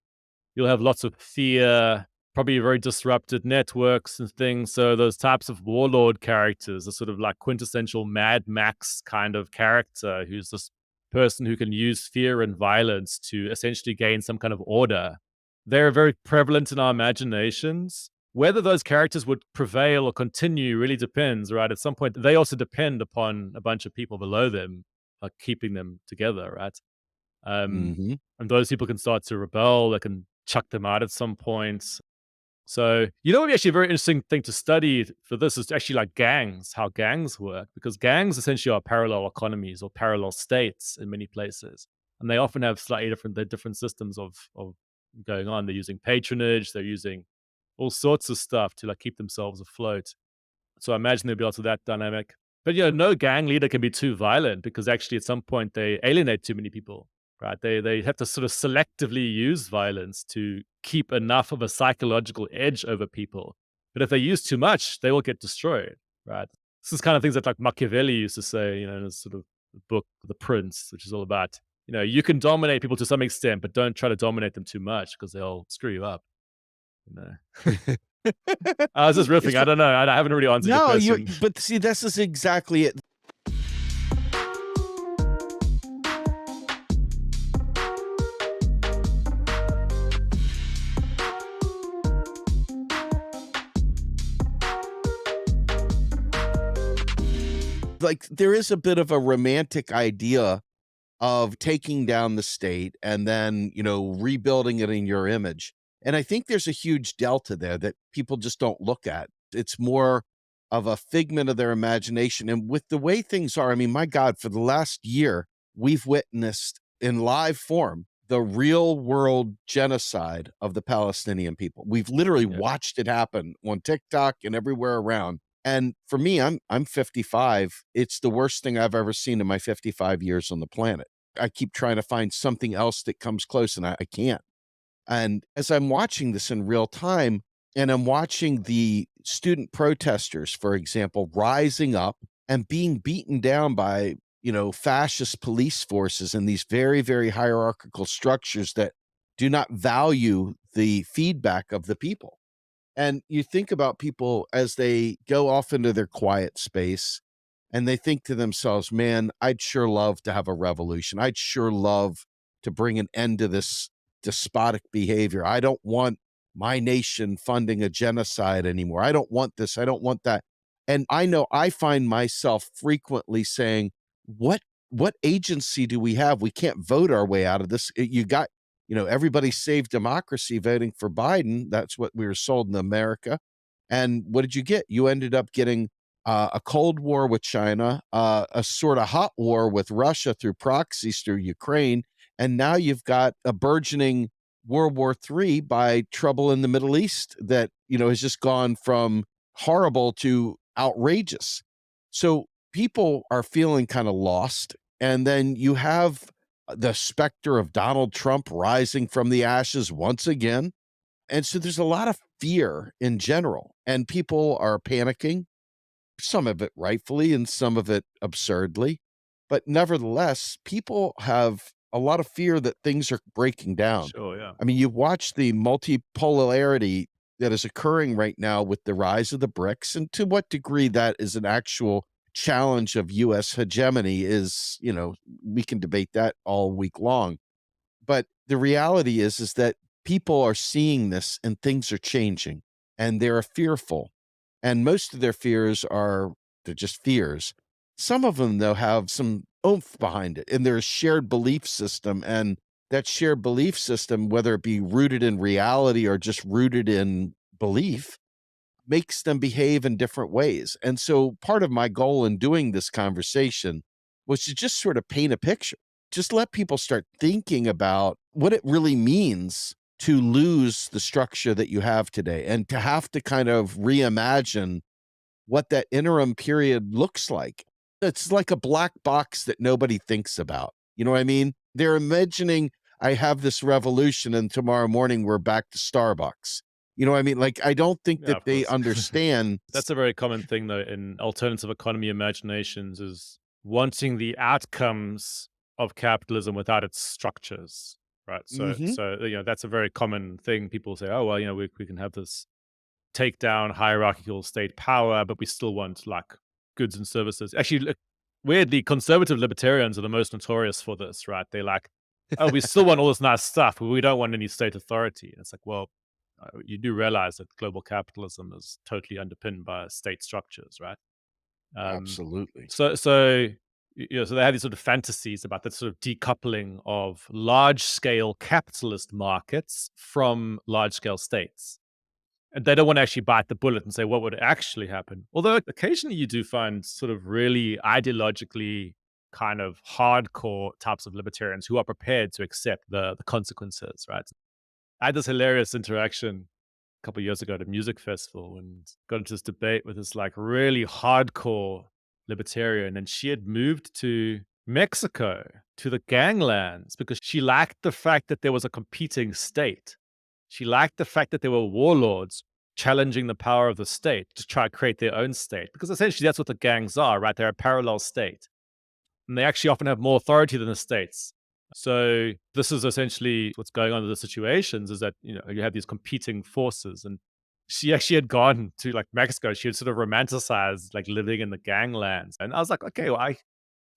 you'll have lots of fear, probably very disrupted networks and things. So those types of warlord characters, a sort of like quintessential Mad Max kind of character, who's this person who can use fear and violence to essentially gain some kind of order. They're very prevalent in our imaginations. Whether those characters would prevail or continue really depends, right? At some point, they also depend upon a bunch of people below them, like keeping them together, right? Um, Mhm. and those people can start to rebel. They can chuck them out at some point. So, what would be actually a very interesting thing to study for this is actually like gangs, how gangs work, because gangs essentially are parallel economies or parallel states in many places. And they often have slightly different systems of going on. They're using patronage, they're using all sorts of stuff to like keep themselves afloat. So I imagine there'd be lots of that dynamic. But no gang leader can be too violent because actually at some point they alienate too many people, right? They have to sort of selectively use violence to keep enough of a psychological edge over people. But if they use too much, they will get destroyed, right? This is kind of things that like Machiavelli used to say, in his sort of book, The Prince, which is all about, you can dominate people to some extent, but don't try to dominate them too much because they'll screw you up. You know. I was just riffing. It's I don't know. I haven't really answered your no, you question. but see, this is exactly it. Like, there is a bit of a romantic idea of taking down the state and then, rebuilding it in your image. And I think there's a huge delta there that people just don't look at. It's more of a figment of their imagination. And with the way things are, I mean, my God, for the last year, we've witnessed in live form the real world genocide of the Palestinian people. We've literally Yeah. watched it happen on TikTok and everywhere around. And for me, I'm 55. It's the worst thing I've ever seen in my 55 years on the planet. I keep trying to find something else that comes close, and I can't. And as I'm watching this in real time, and I'm watching the student protesters, for example, rising up and being beaten down by, fascist police forces and these very, very hierarchical structures that do not value the feedback of the people. And you think about people as they go off into their quiet space and they think to themselves, man, I'd sure love to have a revolution. I'd sure love to bring an end to this despotic behavior. I don't want my nation funding a genocide anymore. I don't want this. I don't want that. And I know I find myself frequently saying, what agency do we have? We can't vote our way out of this. You got everybody saved democracy voting for Biden. That's what we were sold in America. And what did you get? You ended up getting a Cold War with China, a sort of hot war with Russia through proxies through Ukraine. And now you've got a burgeoning World War III by trouble in the Middle East that, has just gone from horrible to outrageous. So people are feeling kind of lost. And then you have the specter of Donald Trump rising from the ashes once again. And so there's a lot of fear in general, and people are panicking, some of it rightfully and some of it absurdly. But nevertheless, people have a lot of fear that things are breaking down. Sure, yeah. I mean, you watch the multipolarity that is occurring right now with the rise of the BRICS, and to what degree that is an actual challenge of US hegemony is, we can debate that all week long. But the reality is that people are seeing this and things are changing and they're fearful. And most of their fears are, they're just fears. Some of them, though, have some oomph behind it and there's a shared belief system. And that shared belief system, whether it be rooted in reality or just rooted in belief, makes them behave in different ways. And so part of my goal in doing this conversation was to just sort of paint a picture, just let people start thinking about what it really means to lose the structure that you have today and to have to kind of reimagine what that interim period looks like. It's like a black box that nobody thinks about. You know what I mean? They're imagining I have this revolution and tomorrow morning we're back to Starbucks. You know what I mean? Like, I don't think Yeah, that of they course. understand. That's a very common thing, though, in alternative economy imaginations is wanting the outcomes of capitalism without its structures, right? So, Mhm. so that's a very common thing. People say, "Oh, well, we can have this take down hierarchical state power, but we still want like goods and services." Actually, look, weirdly, conservative libertarians are the most notorious for this, right? They're like, "Oh, we still want all this nice stuff, but we don't want any state authority." And it's like, well, you do realize that global capitalism is totally underpinned by state structures, right? Um, Absolutely. so they have these sort of fantasies about that sort of decoupling of large scale capitalist markets from large scale states. And they don't want to actually bite the bullet and say what would actually happen. Although occasionally you do find sort of really ideologically kind of hardcore types of libertarians who are prepared to accept the consequences, right? I had this hilarious interaction a couple of years ago at a music festival and got into this debate with this like really hardcore libertarian. And she had moved to Mexico, to the ganglands, because she liked the fact that there was a competing state. She liked the fact that there were warlords challenging the power of the state to try to create their own state. Because essentially that's what the gangs are, right? They're a parallel state. And they actually often have more authority than the states. So this is essentially what's going on in the situations is that, you have these competing forces. And she actually had gone to like Mexico. She had sort of romanticized like living in the ganglands. And I was like, okay, well, I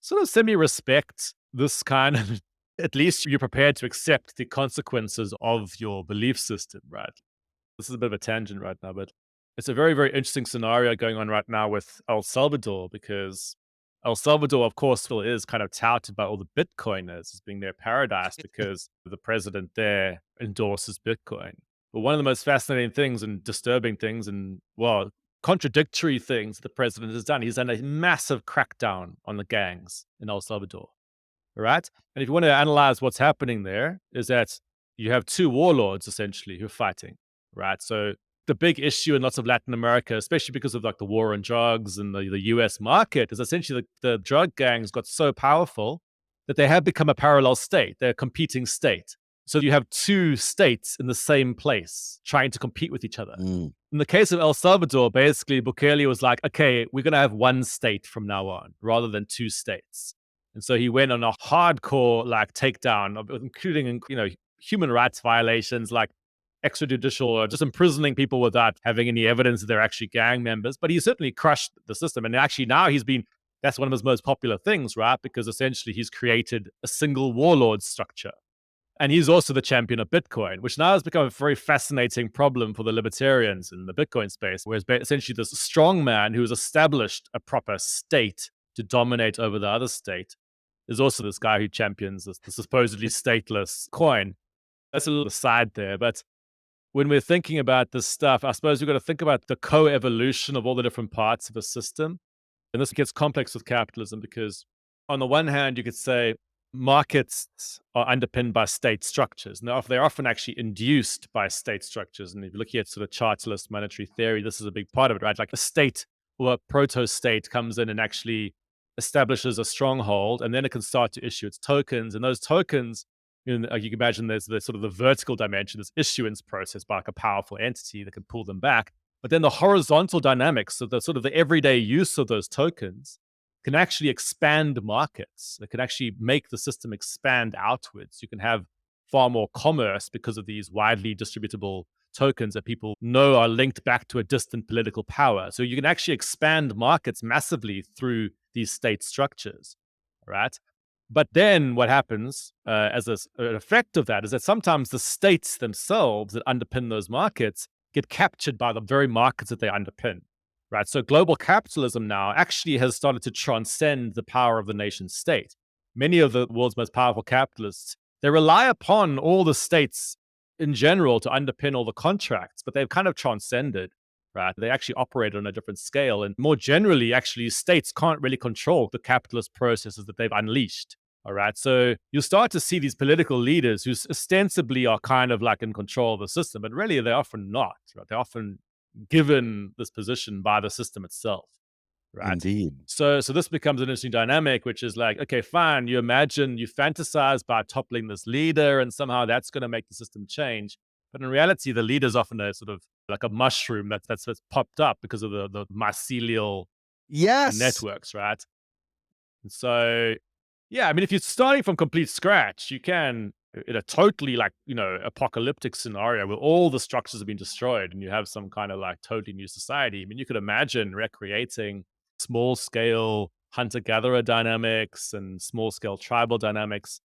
sort of semi respect this kind of, at least you're prepared to accept the consequences of your belief system, right? This is a bit of a tangent right now, but it's a very, very interesting scenario going on right now with El Salvador because El Salvador, of course, still is kind of touted by all the Bitcoiners as being their paradise because the president there endorses Bitcoin. But one of the most fascinating things and disturbing things and, well, contradictory things the president has done, he's done a massive crackdown on the gangs in El Salvador, right? And if you want to analyze what's happening there, is that you have two warlords essentially who are fighting, right? So the big issue in lots of Latin America, especially because of like the war on drugs and the US market, is essentially the drug gangs got so powerful that they have become a parallel state. They're a competing state. So you have two states in the same place trying to compete with each other. Mm. In the case of El Salvador, basically Bukele was like, okay, we're going to have one state from now on rather than two states. And so he went on a hardcore like takedown, including human rights violations like extrajudicial or just imprisoning people without having any evidence that they're actually gang members. But he certainly crushed the system. And actually now that's one of his most popular things, right? Because essentially he's created a single warlord structure. And he's also the champion of Bitcoin, which now has become a very fascinating problem for the libertarians in the Bitcoin space, whereas essentially this strong man who has established a proper state to dominate over the other state is also this guy who champions the supposedly stateless coin. That's a little aside there. But when we're thinking about this stuff, I suppose we've got to think about the co-evolution of all the different parts of a system. And this gets complex with capitalism because on the one hand, you could say markets are underpinned by state structures. Now, they're often actually induced by state structures. And if you're looking at sort of chartalist monetary theory, this is a big part of it, right? Like a state or a proto-state comes in and actually establishes a stronghold, and then it can start to issue its tokens. And those tokens, like you can imagine there's the sort of the vertical dimension, this issuance process by like a powerful entity that can pull them back. But then the horizontal dynamics of the sort of the everyday use of those tokens can actually expand markets. It can actually make the system expand outwards. You can have far more commerce because of these widely distributable tokens that people know are linked back to a distant political power. So you can actually expand markets massively through these state structures, right? But then what happens as an effect of that is that sometimes the states themselves that underpin those markets get captured by the very markets that they underpin, right? So global capitalism now actually has started to transcend the power of the nation state. Many of the world's most powerful capitalists, they rely upon all the states in general to underpin all the contracts, but they've kind of transcended, right? They actually operate on a different scale. And more generally, actually, states can't really control the capitalist processes that they've unleashed. All right. So you start to see these political leaders who ostensibly are kind of like in control of the system, but really they're often not. Right? They're often given this position by the system itself. Right. Indeed. So this becomes an interesting dynamic, which is like, okay, fine, you imagine, you fantasize about toppling this leader, and somehow that's going to make the system change. But in reality, the leader's often a sort of like a mushroom that's popped up because of the mycelial Yes. networks, right? And so, yeah, I mean, if you're starting from complete scratch, you can, in a totally like, apocalyptic scenario where all the structures have been destroyed and you have some kind of like totally new society. I mean, you could imagine recreating small scale hunter gatherer dynamics and small scale tribal dynamics.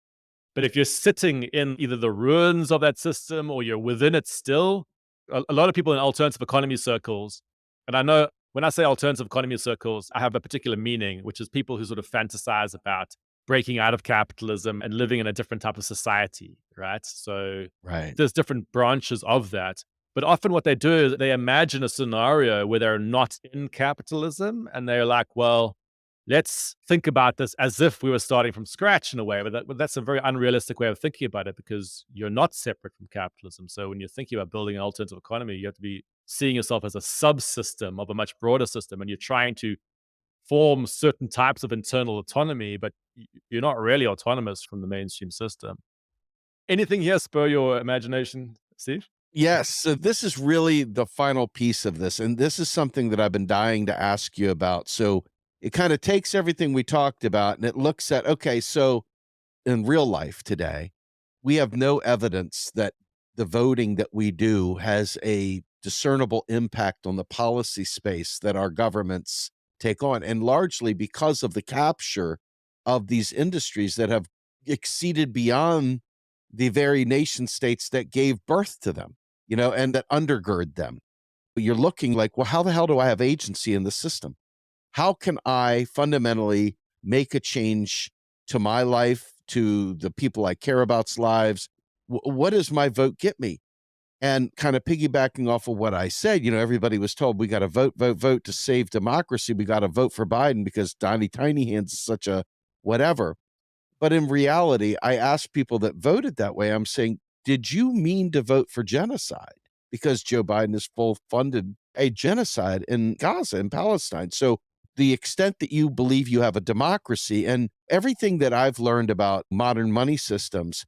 But if you're sitting in either the ruins of that system or you're within it still, a lot of people in alternative economy circles, and I know when I say alternative economy circles, I have a particular meaning, which is people who sort of fantasize about breaking out of capitalism and living in a different type of society, right? So Right. there's different branches of that. But often what they do is they imagine a scenario where they're not in capitalism and they're like, well, let's think about this as if we were starting from scratch in a way. But that's a very unrealistic way of thinking about it because you're not separate from capitalism. So when you're thinking about building an alternative economy, you have to be seeing yourself as a subsystem of a much broader system. And you're trying to form certain types of internal autonomy, but you're not really autonomous from the mainstream system. Anything here spur your imagination, Steve? Yes. So this is really the final piece of this. And this is something that I've been dying to ask you about. So it kind of takes everything we talked about and it looks at, okay, so in real life today, we have no evidence that the voting that we do has a discernible impact on the policy space that our governments take on. And largely because of the capture of these industries that have exceeded beyond the very nation states that gave birth to them, and that undergird them. You're looking like, well, how the hell do I have agency in the system? How can I fundamentally make a change to my life, to the people I care about's lives? What does my vote get me? And kind of piggybacking off of what I said, everybody was told we got to vote, vote, vote to save democracy. We got to vote for Biden because Donnie Tiny Hands is such a whatever. But in reality, I asked people that voted that way, I'm saying, did you mean to vote for genocide? Because Joe Biden has full funded a genocide in Gaza and Palestine. So the extent that you believe you have a democracy and everything that I've learned about modern money systems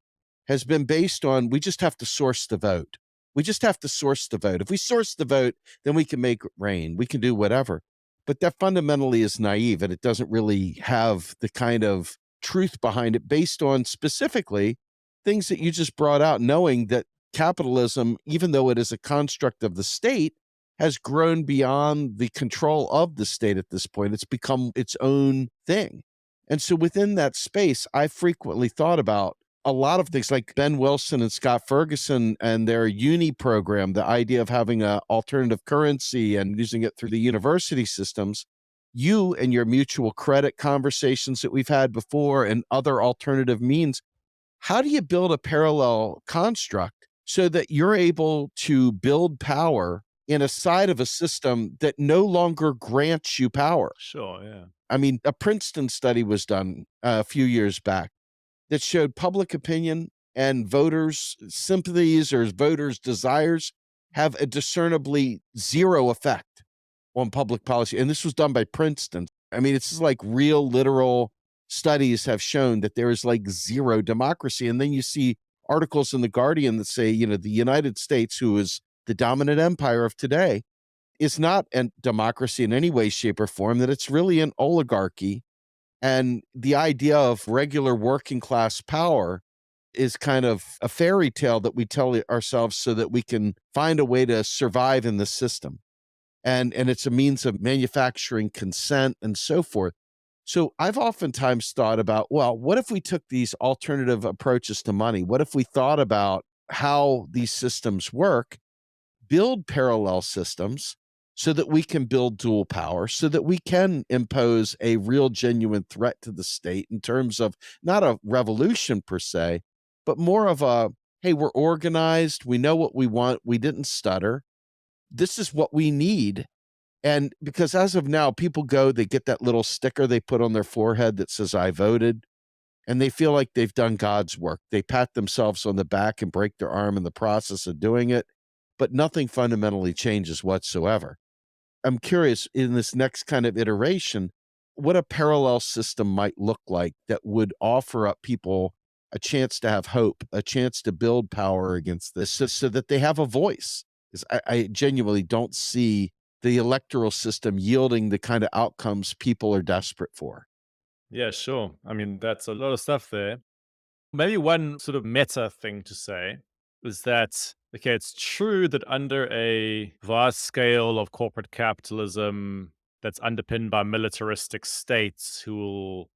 has been based on we just have to source the vote. We just have to source the vote. If we source the vote, then we can make it rain. We can do whatever. But that fundamentally is naive and it doesn't really have the kind of truth behind it based on specifically things that you just brought out, knowing that capitalism, even though it is a construct of the state, has grown beyond the control of the state at this point. It's become its own thing. And so within that space, I frequently thought about a lot of things like Ben Wilson and Scott Ferguson and their uni program, the idea of having an alternative currency and using it through the university systems. You and your mutual credit conversations that we've had before and other alternative means, how do you build a parallel construct so that you're able to build power in a side of a system that no longer grants you power? Sure, yeah. I mean, a Princeton study was done a few years back that showed public opinion and voters' sympathies or voters' desires have a discernibly zero effect on public policy. And this was done by Princeton. I mean, it's just like real literal studies have shown that there is like zero democracy. And then you see articles in The Guardian that say, the United States, who is the dominant empire of today, is not a democracy in any way, shape, or form, that it's really an oligarchy. And the idea of regular working class power is kind of a fairy tale that we tell ourselves so that we can find a way to survive in the system. And it's a means of manufacturing consent and so forth. So I've oftentimes thought about, well, what if we took these alternative approaches to money? What if we thought about how these systems work, build parallel systems so that we can build dual power, so that we can impose a real genuine threat to the state in terms of not a revolution per se, but more of a, hey, we're organized, we know what we want, we didn't stutter. This is what we need. And because as of now, people go, they get that little sticker they put on their forehead that says, I voted, and they feel like they've done God's work. They pat themselves on the back and break their arm in the process of doing it, but nothing fundamentally changes whatsoever. I'm curious in this next kind of iteration, what a parallel system might look like that would offer up people a chance to have hope, a chance to build power against this so that they have a voice. 'Cause I genuinely don't see the electoral system yielding the kind of outcomes people are desperate for. Yeah, sure. I mean, that's a lot of stuff there. Maybe one sort of meta thing to say is that, okay, it's true that under a vast scale of corporate capitalism that's underpinned by militaristic states who will,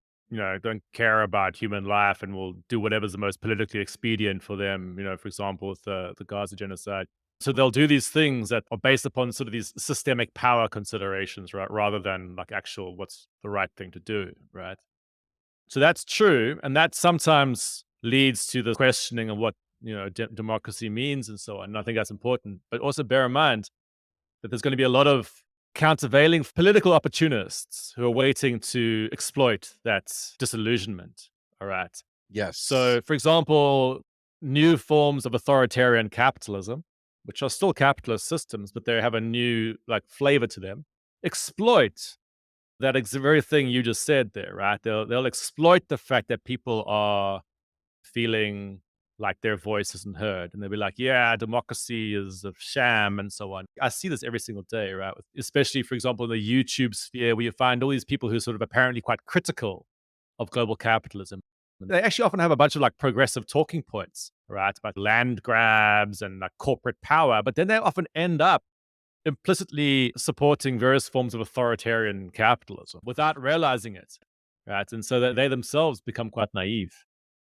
don't care about human life and will do whatever's the most politically expedient for them, for example, with the Gaza genocide. So they'll do these things that are based upon sort of these systemic power considerations, right? Rather than like actual what's the right thing to do, right? So that's true, and that sometimes leads to the questioning of what democracy means and so on. And I think that's important, but also bear in mind that there's going to be a lot of countervailing political opportunists who are waiting to exploit that disillusionment. All right. Yes. So, for example, new forms of authoritarian capitalism, which are still capitalist systems, but they have a new like flavor to them, exploit that very thing you just said there, right? They'll exploit the fact that people are feeling like their voice isn't heard, and they'll be like, "Yeah, democracy is a sham," and so on. I see this every single day, right? Especially, for example, in the YouTube sphere, where you find all these people who are sort of apparently quite critical of global capitalism. And they actually often have a bunch of like progressive talking points, right, about land grabs and like corporate power, but then they often end up implicitly supporting various forms of authoritarian capitalism without realizing it, right? And so that they themselves become quite naive.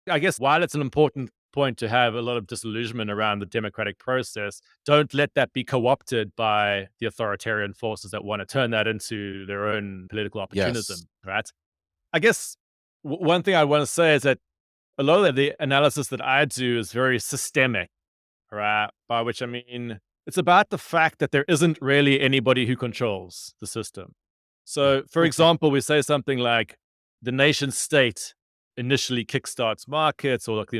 I guess while it's an important point to have a lot of disillusionment around the democratic process, don't let that be co-opted by the authoritarian forces that want to turn that into their own political Yes. opportunism, right? I guess one thing I want to say is that a lot of the analysis that I do is very systemic, right? By which I mean, it's about the fact that there isn't really anybody who controls the system. Yeah. So, for example, we say something like the nation state initially kickstarts markets, or like,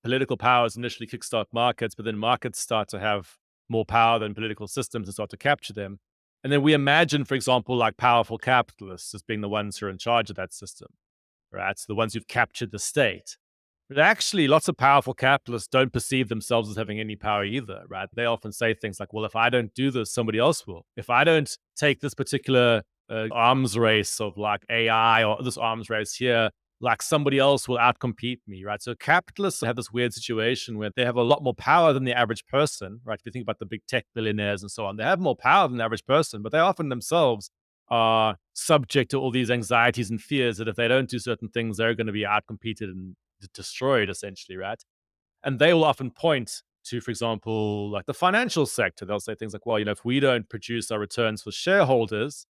political powers initially kickstart markets, but then markets start to have more power than political systems and start to capture them. And then we imagine, for example, like powerful capitalists as being the ones who are in charge of that system, right? So the ones who've captured the state. But actually, lots of powerful capitalists don't perceive themselves as having any power either, right? They often say things like, well, if I don't do this, somebody else will. If I don't take this particular arms race of like AI or this arms race here, like somebody else will outcompete me, right? So capitalists have this weird situation where they have a lot more power than the average person, right? If you think about the big tech billionaires and so on, they have more power than the average person, but they often themselves are subject to all these anxieties and fears that if they don't do certain things, they're going to be outcompeted and destroyed, essentially, right? And they will often point to, for example, like the financial sector. They'll say things like, well, if we don't produce our returns for shareholders,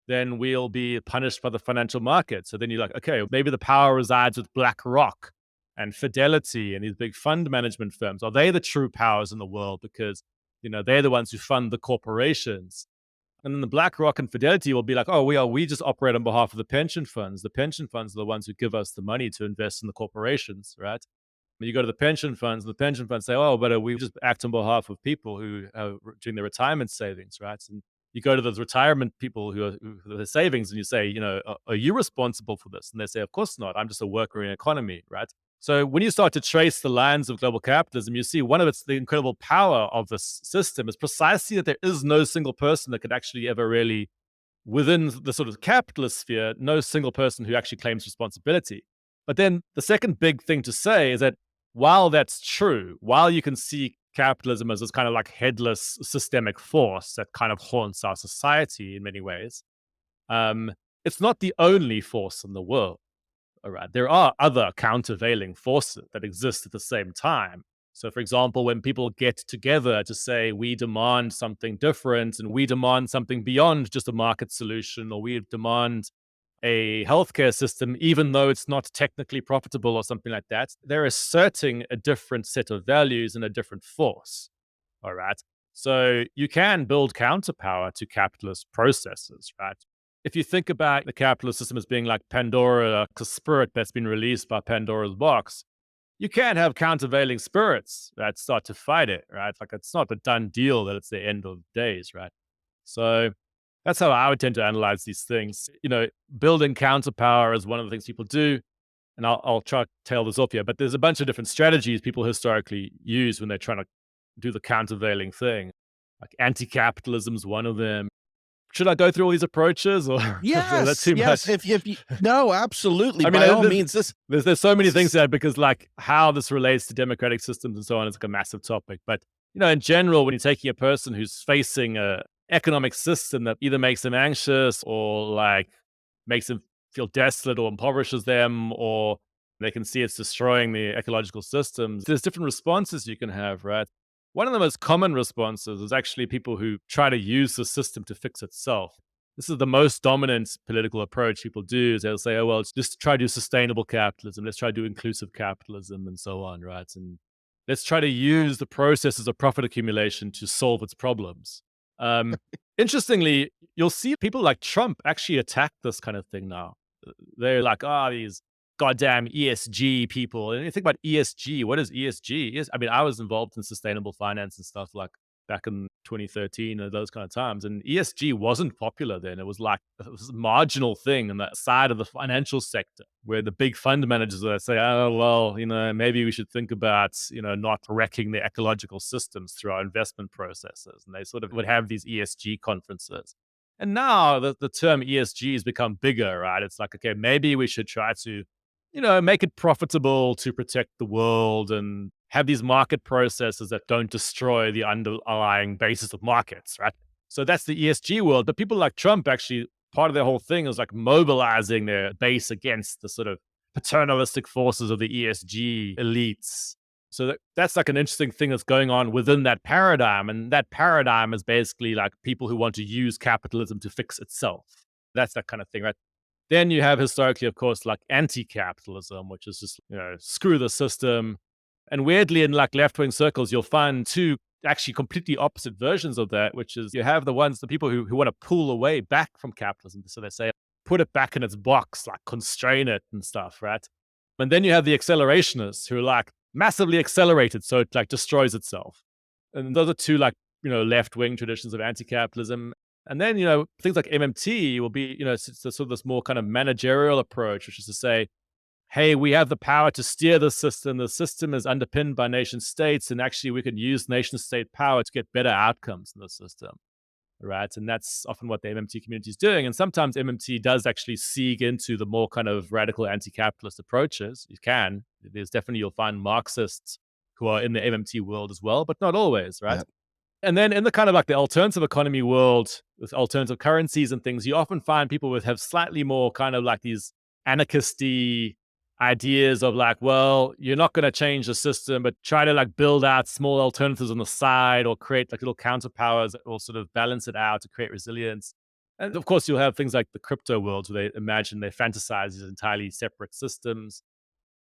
then we'll be punished by the financial market. So then you're like, okay, maybe the power resides with BlackRock and Fidelity and these big fund management firms. Are they the true powers in the world? Because, they're the ones who fund the corporations. And then the BlackRock and Fidelity will be like, oh, we just operate on behalf of the pension funds. The pension funds are the ones who give us the money to invest in the corporations, right? When you go to the pension funds, the pension funds say, oh, but we just act on behalf of people who are doing their retirement savings, right? And you go to those retirement people who are their savings and you say, are you responsible for this? And they say, of course not. I'm just a worker in an economy, right? So when you start to trace the lines of global capitalism, you see one of the incredible power of this system is precisely that there is no single person that could actually ever really, within the sort of capitalist sphere, no single person who actually claims responsibility. But then the second big thing to say is that while that's true, while you can see capitalism as this kind of like headless systemic force that kind of haunts our society in many ways, um, it's not the only force in the world. All right. There are other countervailing forces that exist at the same time. So, for example, when people get together to say we demand something different and we demand something beyond just a market solution, or we demand a healthcare system, even though it's not technically profitable or something like that, they're asserting a different set of values and a different force. All right. So you can build counterpower to capitalist processes, right? If you think about the capitalist system as being like Pandora, like a spirit that's been released by Pandora's box, you can't have countervailing spirits that start to fight it, right? Like it's not a done deal that it's the end of days, right? So that's how I would tend to analyze these things. Building counterpower is one of the things people do. And I'll try to tail this off here, but there's a bunch of different strategies people historically use when they're trying to do the countervailing thing. Like anti-capitalism is one of them. Should I go through all these approaches, or is that Yes, too yes. much? If you no, absolutely. I mean, By all means, there's so many things this there, because like how this relates to democratic systems and so on is like a massive topic. But in general, when you're taking a person who's facing a economic system that either makes them anxious or like makes them feel desolate or impoverishes them, or they can see it's destroying the ecological systems, there's different responses you can have, right? One of the most common responses is actually people who try to use the system to fix itself. This is the most dominant political approach people do. Is they'll say, "Oh well, it's just try to do sustainable capitalism. Let's try to do inclusive capitalism, and so on, right? And let's try to use the processes of profit accumulation to solve its problems." Um, Interestingly, you'll see people like Trump actually attack this kind of thing now. They're like, these goddamn ESG people. And you think about ESG. What is ESG? I mean, I was involved in sustainable finance and stuff like back in 2013 and those kind of times. And ESG wasn't popular then. It was like it was a marginal thing on that side of the financial sector, where the big fund managers would say, "Oh, well, maybe we should think about, not wrecking the ecological systems through our investment processes." And they sort of would have these ESG conferences. And now the term ESG has become bigger, right? It's like, okay, maybe we should try to make it profitable to protect the world and have these market processes that don't destroy the underlying basis of markets, right? So that's the ESG world. But people like Trump actually, part of their whole thing is like mobilizing their base against the sort of paternalistic forces of the ESG elites. So that's like an interesting thing that's going on within that paradigm. And that paradigm is basically like people who want to use capitalism to fix itself. That's that kind of thing, right? Then you have historically, of course, like anti-capitalism, which is just, screw the system. And weirdly, in like left-wing circles, you'll find two actually completely opposite versions of that, which is you have the people who want to pull away back from capitalism. So they say, put it back in its box, like constrain it and stuff, right? And then you have the accelerationists who are like massively accelerated, so it like destroys itself. And those are two like, left-wing traditions of anti-capitalism. And then, things like MMT will be, it's sort of this more kind of managerial approach, which is to say, hey, we have the power to steer the system. The system is underpinned by nation states, and actually we can use nation state power to get better outcomes in the system, right? And that's often what the MMT community is doing. And sometimes MMT does actually seek into the more kind of radical anti-capitalist approaches. There's definitely, you'll find Marxists who are in the MMT world as well, but not always, right? yeah, And then in the kind of like the alternative economy world with alternative currencies and things, you often find people with have slightly more kind of like these anarchisty ideas of like, well, you're not going to change the system, but try to like build out small alternatives on the side or create like little counterpowers that will sort of balance it out to create resilience. And of course, you'll have things like the crypto world where they fantasize these entirely separate systems,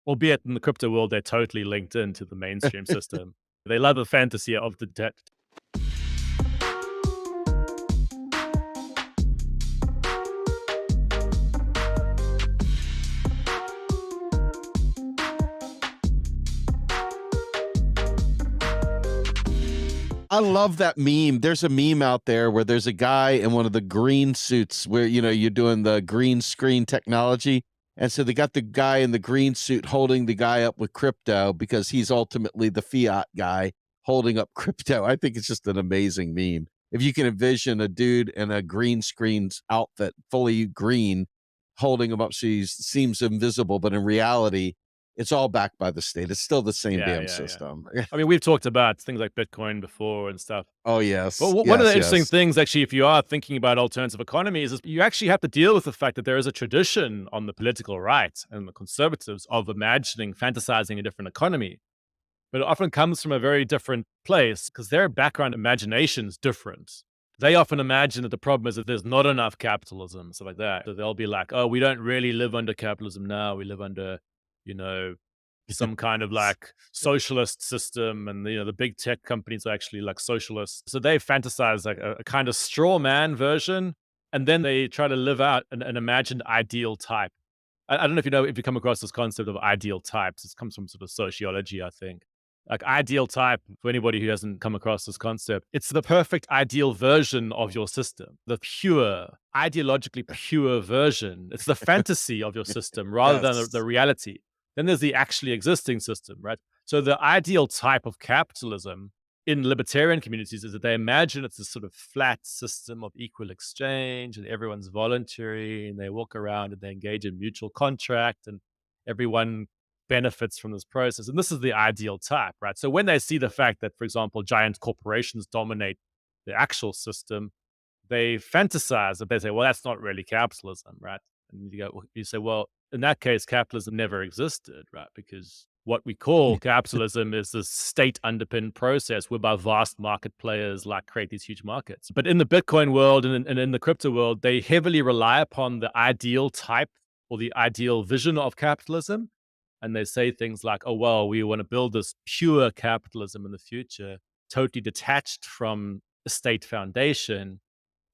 albeit in the crypto world, they're totally linked into the mainstream system. They love the fantasy of the debt. I love that meme. There's a meme out there where there's a guy in one of the green suits where, you're doing the green screen technology. And so they got the guy in the green suit holding the guy up with crypto because he's ultimately the fiat guy holding up crypto. I think it's just an amazing meme. If you can envision a dude in a green screen's outfit, fully green, holding him up so he seems invisible, but in reality, It's all backed by the state. It's still the same Yeah, damn yeah, yeah. system. I mean, we've talked about things like Bitcoin before and stuff. Oh, But yes. one of the Yes, interesting yes. things, actually, if you are thinking about alternative economies, is you actually have to deal with the fact that there is a tradition on the political right and the conservatives of imagining, fantasizing a different economy. But it often comes from a very different place because their background imagination is different. They often imagine that the problem is that there's not enough capitalism, stuff like that. So they'll be like, "Oh, we don't really live under capitalism now. We live under, you know, some kind of like socialist system, and the big tech companies are actually like socialists." So they fantasize like a kind of straw man version, and then they try to live out an imagined ideal type. I don't know if you come across this concept of ideal types. It comes from sort of sociology, I think. Like ideal type, for anybody who hasn't come across this concept, it's the perfect ideal version of your system, the pure, ideologically pure version. It's the fantasy of your system rather than the Yes. reality. Then there's the actually existing system, right? So the ideal type of capitalism in libertarian communities is that they imagine it's this sort of flat system of equal exchange and everyone's voluntary and they walk around and they engage in mutual contract and everyone benefits from this process. And this is the ideal type, right? So when they see the fact that, for example, giant corporations dominate the actual system, they fantasize that they say, well, that's not really capitalism, right? And you say, well, in that case, capitalism never existed, right? Because what we call capitalism is this state underpinned process whereby vast market players like create these huge markets. But in the Bitcoin world and in the crypto world, they heavily rely upon the ideal type or the ideal vision of capitalism. And they say things like, oh, well, we want to build this pure capitalism in the future, totally detached from a state foundation.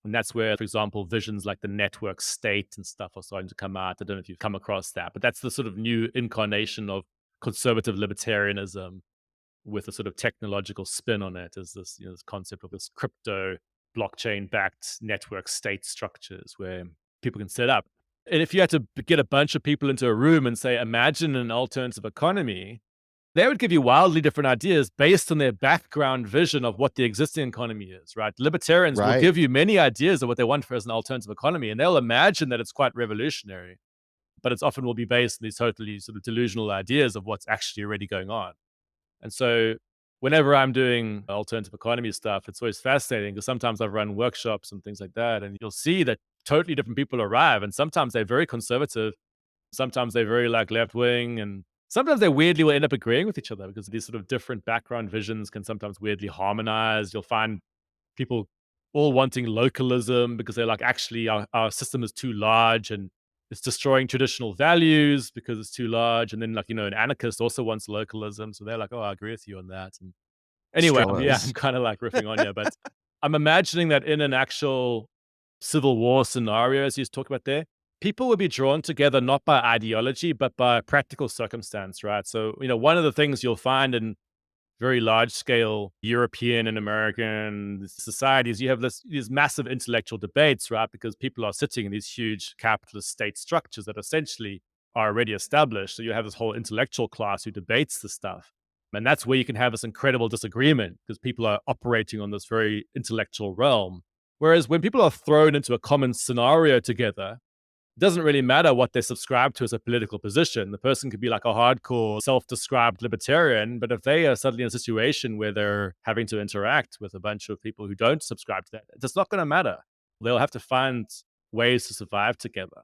And that's where, for example, visions like the network state and stuff are starting to come out. I don't know if you've come across that, but that's the sort of new incarnation of conservative libertarianism with a sort of technological spin on it, is this, this concept of this crypto blockchain backed network state structures where people can set up. And if you had to get a bunch of people into a room and say, imagine an alternative economy, they would give you wildly different ideas based on their background vision of what the existing economy is, right? Libertarians will Right. give you many ideas of what they want for as an alternative economy, and they'll imagine that it's quite revolutionary, but it's often will be based on these totally sort of delusional ideas of what's actually already going on. And so whenever I'm doing alternative economy stuff, it's always fascinating because sometimes I've run workshops and things like that, and you'll see that totally different people arrive, and sometimes they're very conservative. Sometimes they're very like left wing, and sometimes they weirdly will end up agreeing with each other because these sort of different background visions can sometimes weirdly harmonize. You'll find people all wanting localism because they're like, actually, our system is too large and it's destroying traditional values because it's too large. And then, like, an anarchist also wants localism. So they're like, oh, I agree with you on that. And anyway, Still yeah, I'm is. kind of like riffing on you, but I'm imagining that in an actual civil war scenario, as you talk about there, people would be drawn together not by ideology, but by practical circumstance, right? So, one of the things you'll find in very large scale European and American societies, you have these massive intellectual debates, right? Because people are sitting in these huge capitalist state structures that essentially are already established. So you have this whole intellectual class who debates the stuff. And that's where you can have this incredible disagreement because people are operating on this very intellectual realm. Whereas when people are thrown into a common scenario together, it doesn't really matter what they subscribe to as a political position. The person could be like a hardcore self-described libertarian, but if they are suddenly in a situation where they're having to interact with a bunch of people who don't subscribe to that, it's not going to matter. They'll have to find ways to survive together.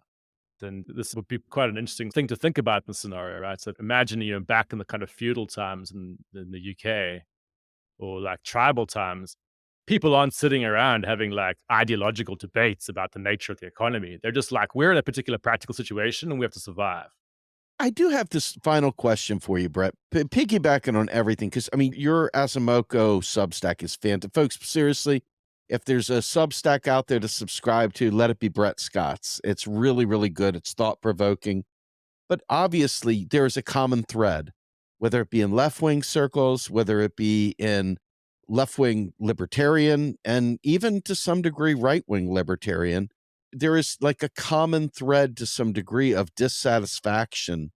And this would be quite an interesting thing to think about in the scenario, right? So imagine you're back in the kind of feudal times in the UK or like tribal times. People aren't sitting around having like ideological debates about the nature of the economy. They're just like, we're in a particular practical situation and we have to survive. I do have this final question for you, Brett. Piggybacking on everything, because I mean, your Asimoko Substack is fantastic. Folks, seriously, if there's a Substack out there to subscribe to, let it be Brett Scott's. It's really, really good. It's thought provoking. But obviously, there is a common thread, whether it be in left wing circles, whether it be in left wing libertarian, and even to some degree, right wing libertarian. There is like a common thread to some degree of dissatisfaction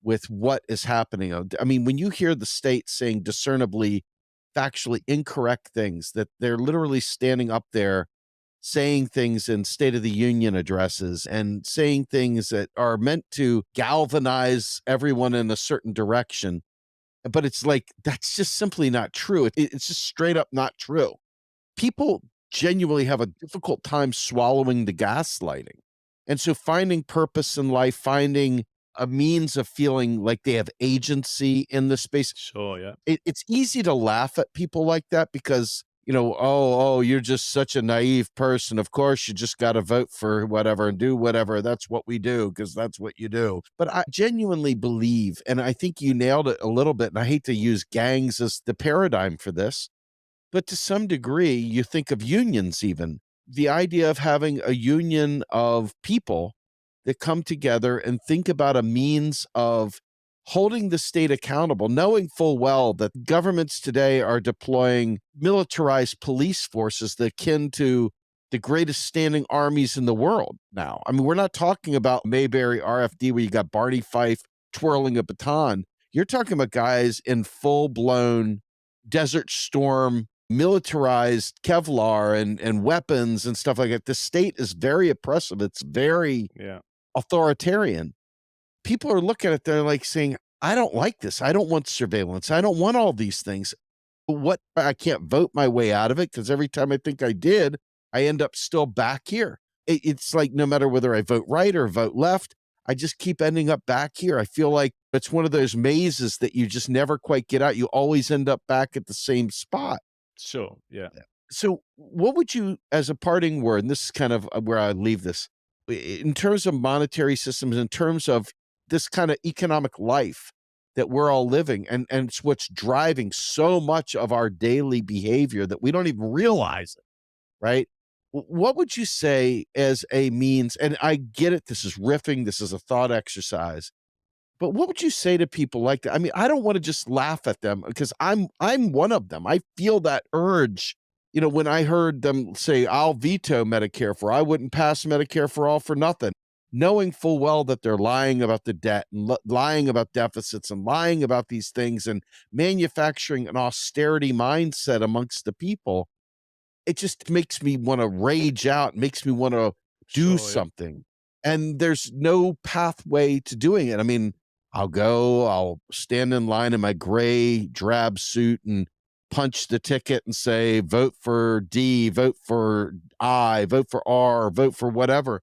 with what is happening. I mean, when you hear the state saying discernibly factually incorrect things, that they're literally standing up there saying things in State of the Union addresses and saying things that are meant to galvanize everyone in a certain direction. But it's like, that's just simply not true. It's just straight up not true. People genuinely have a difficult time swallowing the gaslighting. And so finding purpose in life, finding a means of feeling like they have agency in the space, Sure, yeah. it's easy to laugh at people like that because, oh, you're just such a naive person. Of course, you just got to vote for whatever and do whatever. That's what we do because that's what you do. But I genuinely believe, and I think you nailed it a little bit. And I hate to use gangs as the paradigm for this, but to some degree, you think of unions even. The idea of having a union of people that come together and think about a means of holding the state accountable, knowing full well that governments today are deploying militarized police forces that akin to the greatest standing armies in the world now. I mean, we're not talking about Mayberry RFD where you got Barney Fife twirling a baton. You're talking about guys in full blown Desert Storm militarized Kevlar and weapons and stuff like that. The state is very oppressive. It's very Yeah. authoritarian. People are looking at they're like saying, I don't like this. I don't want surveillance. I don't want all these things. What I can't vote my way out of it because every time I think I did, I end up still back here. It's like no matter whether I vote right or vote left, I just keep ending up back here. I feel like it's one of those mazes that you just never quite get out. You always end up back at the same spot. Sure, yeah. So, what would you, as a parting word, and this is kind of where I leave this, in terms of monetary systems, in terms of this kind of economic life that we're all living, and it's what's driving so much of our daily behavior that we don't even realize it, right? What would you say as a means? And I get it, this is riffing, this is a thought exercise, but what would you say to people like that? I mean, I don't wanna just laugh at them because I'm one of them. I feel that urge, when I heard them say, "I'll veto Medicare for I wouldn't pass Medicare for all for nothing," knowing full well that they're lying about the debt and lying about deficits and lying about these things and manufacturing an austerity mindset amongst the people. It just makes me wanna rage out, makes me wanna do Sure, yeah. something, and there's no pathway to doing it. I mean, I'll stand in line in my gray drab suit and punch the ticket and say, "Vote for D, vote for I, vote for R, vote for whatever."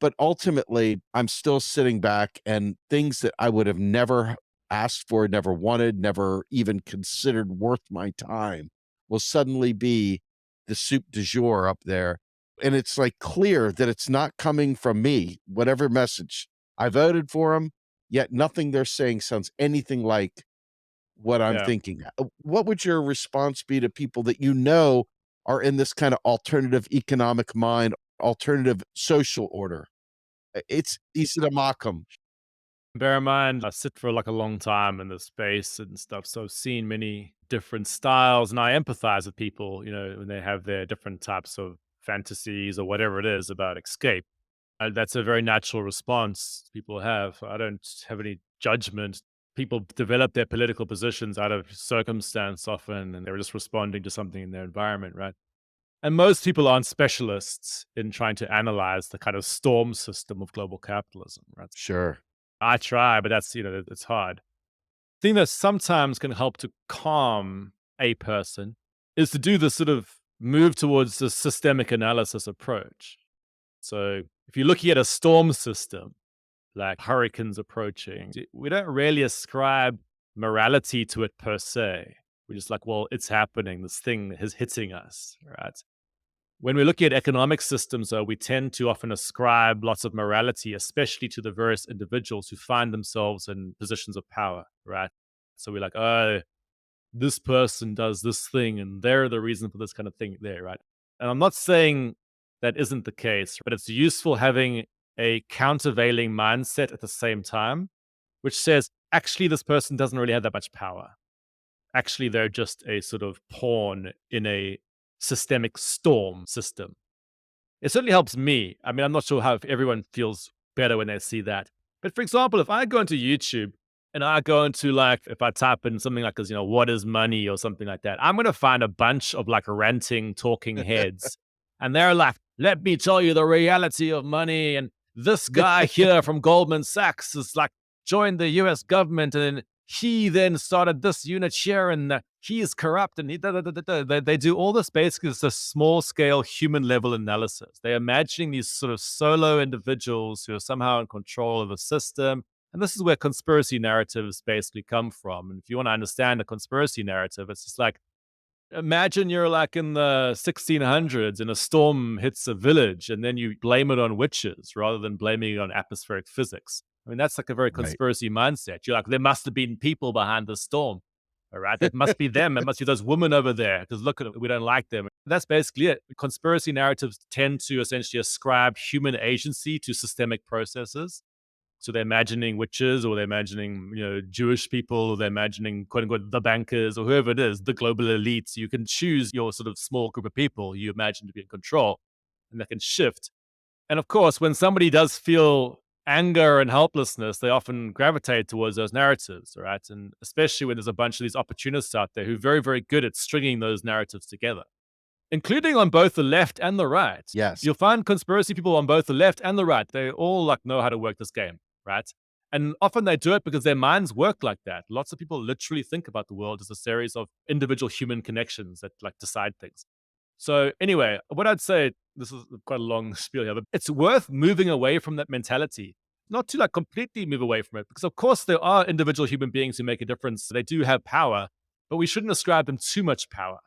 But ultimately, I'm still sitting back and things that I would have never asked for, never wanted, never even considered worth my time will suddenly be the soup du jour up there. And it's like clear that it's not coming from me, whatever message. I voted for them, yet nothing they're saying sounds anything like what I'm Yeah. thinking. What would your response be to people that are in this kind of alternative economic mind, alternative social order? It's easy to mock them. Bear in mind, I sit for like a long time in this space and stuff. So I've seen many different styles and I empathize with people, when they have their different types of fantasies or whatever it is about escape. That's a very natural response people have. I don't have any judgment. People develop their political positions out of circumstance often, and they're just responding to something in their environment, right? And most people aren't specialists in trying to analyze the kind of storm system of global capitalism, right? Sure. I try, but it's hard. Thing that sometimes can help to calm a person is to do this sort of move towards the systemic analysis approach. So if you're looking at a storm system, like hurricanes approaching, we don't really ascribe morality to it per se. We're just like, well, it's happening. This thing is hitting us, right? When we're looking at economic systems, though, we tend to often ascribe lots of morality, especially to the various individuals who find themselves in positions of power, right? So we're like, oh, this person does this thing and they're the reason for this kind of thing there, right? And I'm not saying that isn't the case, but it's useful having a countervailing mindset at the same time, which says, actually, this person doesn't really have that much power. Actually, they're just a sort of pawn in a systemic storm system. It certainly helps me. I mean, I'm not sure how if everyone feels better when they see that. But for example, if I go into YouTube and I go into like, if I type in something like this, what is money or something like that, I'm going to find a bunch of like ranting, talking heads. And they're like let me tell you the reality of money. And this guy here from Goldman Sachs is like joined the US government and he then started this unit here and he is corrupt and they do all this basically as a small scale human level analysis. They're imagining these sort of solo individuals who are somehow in control of the system. And this is where conspiracy narratives basically come from. And if you want to understand a conspiracy narrative, it's just like, imagine you're like in the 1600s and a storm hits a village and then you blame it on witches rather than blaming it on atmospheric physics. I mean, that's like a very Right. conspiracy mindset. You're like, there must have been people behind the storm. All right. It must be them. It must be those women over there because look at it. We don't like them. That's basically it. Conspiracy narratives tend to essentially ascribe human agency to systemic processes. So they're imagining witches, or they're imagining, Jewish people, or they're imagining, quote unquote, the bankers, or whoever it is, the global elites. You can choose your sort of small group of people you imagine to be in control, and that can shift. And of course, when somebody does feel anger and helplessness, they often gravitate towards those narratives, right? And especially when there's a bunch of these opportunists out there who are very, very good at stringing those narratives together, including on both the left and the right. Yes. You'll find conspiracy people on both the left and the right. They all like know how to work this game, right? And often they do it because their minds work like that. Lots of people literally think about the world as a series of individual human connections that like decide things. So anyway, what I'd say, this is quite a long spiel here, but it's worth moving away from that mentality. Not to like completely move away from it, because of course there are individual human beings who make a difference. They do have power, but we shouldn't ascribe them too much power.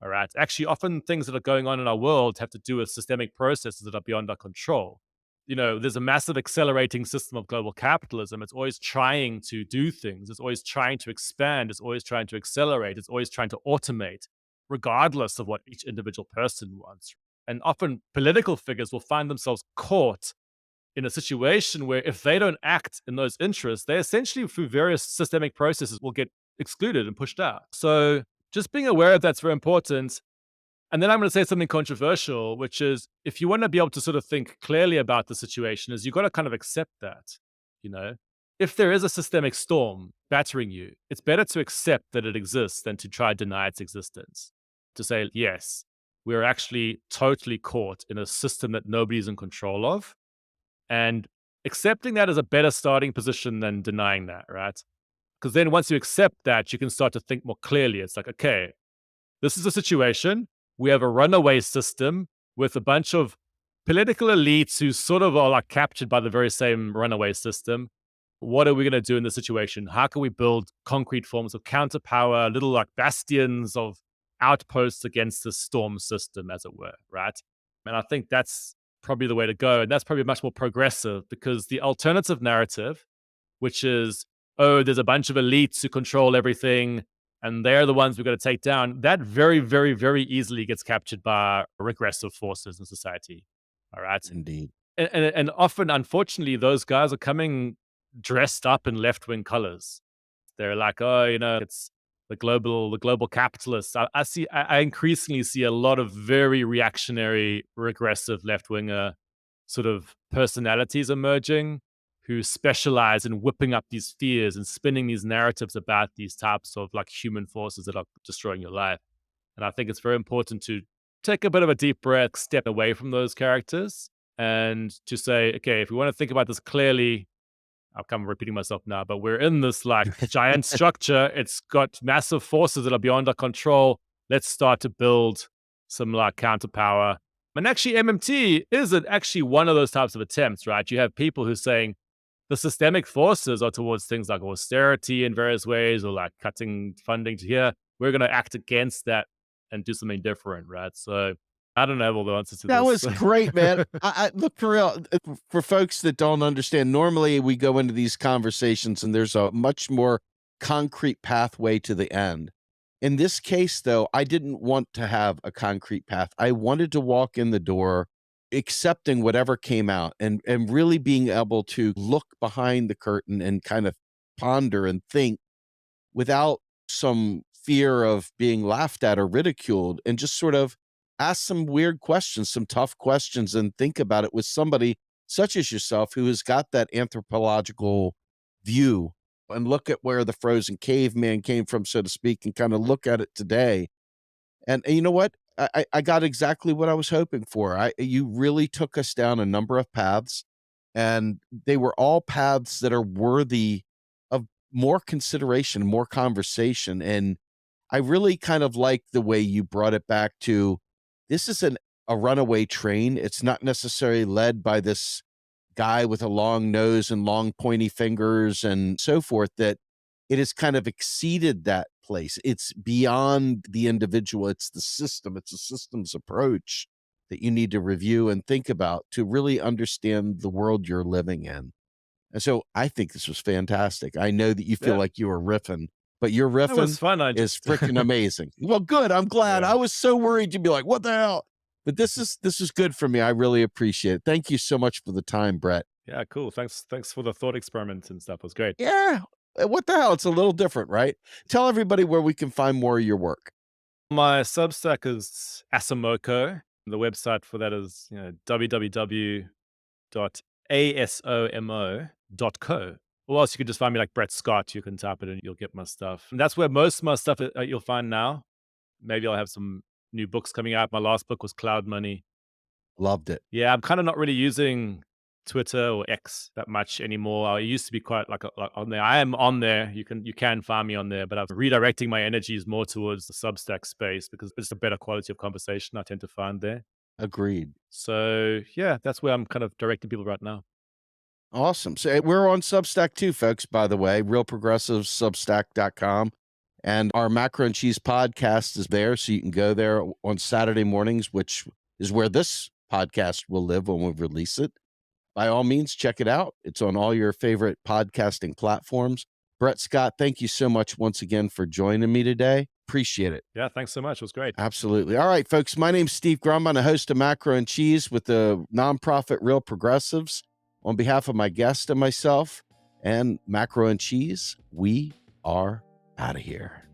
All right. Actually, often things that are going on in our world have to do with systemic processes that are beyond our control. There's a massive accelerating system of global capitalism. It's always trying to do things. It's always trying to expand. It's always trying to accelerate. It's always trying to automate, regardless of what each individual person wants. And often political figures will find themselves caught in a situation where if they don't act in those interests, they essentially, through various systemic processes, will get excluded and pushed out. So just being aware of that's very important. And then I'm going to say something controversial, which is if you want to be able to sort of think clearly about the situation, is you've got to kind of accept that, you know, if there is a systemic storm battering you, it's better to accept that it exists than to try to deny its existence. To say, yes, we're actually totally caught in a system that nobody's in control of. And accepting that is a better starting position than denying that, right? Because then once you accept that, you can start to think more clearly. It's like, okay, this is a situation. We have a runaway system with a bunch of political elites who sort of are like captured by the very same runaway system. What are we going to do in this situation? How can we build concrete forms of counterpower, little like bastions of outposts against the storm system, as it were, right? And I think that's probably the way to go. And that's probably much more progressive because the alternative narrative, which is, oh, there's a bunch of elites who control everything and they're the ones we've got to take down, that very, very, very easily gets captured by regressive forces in society. All right. Indeed. And often, unfortunately, those guys are coming dressed up in left-wing colors. They're like, oh, it's the global capitalists. I increasingly see a lot of very reactionary, regressive left-winger sort of personalities emerging who specialize in whipping up these fears and spinning these narratives about these types of like human forces that are destroying your life. And I think it's very important to take a bit of a deep breath, step away from those characters and to say, okay, if we want to think about this clearly, I'm kind of repeating myself now, but we're in this like giant structure. It's got massive forces that are beyond our control. Let's start to build some like counterpower. And actually, MMT isn't actually one of those types of attempts, right? You have people who are saying the systemic forces are towards things like austerity in various ways or like cutting funding to here. We're going to act against that and do something different, right? So I don't have all the answers to That this. was great, man. I look for real for folks that don't understand. Normally, we go into these conversations and there's a much more concrete pathway to the end. In this case, though, I didn't want to have a concrete path. I wanted to walk in the door accepting whatever came out and really being able to look behind the curtain and kind of ponder and think without some fear of being laughed at or ridiculed and just sort of ask some weird questions, some tough questions, and think about it with somebody such as yourself who has got that anthropological view and look at where the frozen caveman came from, so to speak, and kind of look at it today. And you know what? I got exactly what I was hoping for. You really took us down a number of paths, and they were all paths that are worthy of more consideration, more conversation. And I really kind of like the way you brought it back to this is a runaway train. It's not necessarily led by this guy with a long nose and long pointy fingers and so forth, that it has kind of exceeded that place. It's beyond the individual, it's the system, it's a systems approach that you need to review and think about to really understand the world you're living in. And so I think this was fantastic. I know that you feel Yeah, like you were riffing, but your that was riffing fun. I is just freaking amazing. Well, good. I'm glad. yeah. I was so worried you'd be like, "What the hell?" But this is good for me. I really appreciate it. Thank you so much for the time, Brett. Yeah, cool. Thanks for the thought experiments and stuff. It was great. Yeah. What the hell? It's a little different, right? Tell everybody where we can find more of your work. My Substack is Asamoco. The website for that is, www.asomo.co. Or else you could just find me like Brett Scott. You can type it and you'll get my stuff. And that's where most of my stuff you'll find now. Maybe I'll have some new books coming out. My last book was Cloud Money. Loved it. Yeah, I'm kind of not really using Twitter or X that much anymore. I used to be quite like on there. I am on there. You can find me on there, but I'm redirecting my energies more towards the Substack space because it's a better quality of conversation I tend to find there. Agreed. So yeah, that's where I'm kind of directing people right now. Awesome. So we're on Substack too, folks, by the way, Real Progressive Substack.com. And our Macro and Cheese podcast is there. So you can go there on Saturday mornings, which is where this podcast will live when we release it. By all means, check it out. It's on all your favorite podcasting platforms. Brett Scott, thank you so much once again for joining me today. Appreciate it. Yeah, thanks so much. It was great. Absolutely. All right, folks. My name's Steve Grum. I'm a host of Macro and Cheese with the nonprofit Real Progressives. On behalf of my guest and myself and Macro and Cheese, we are out of here.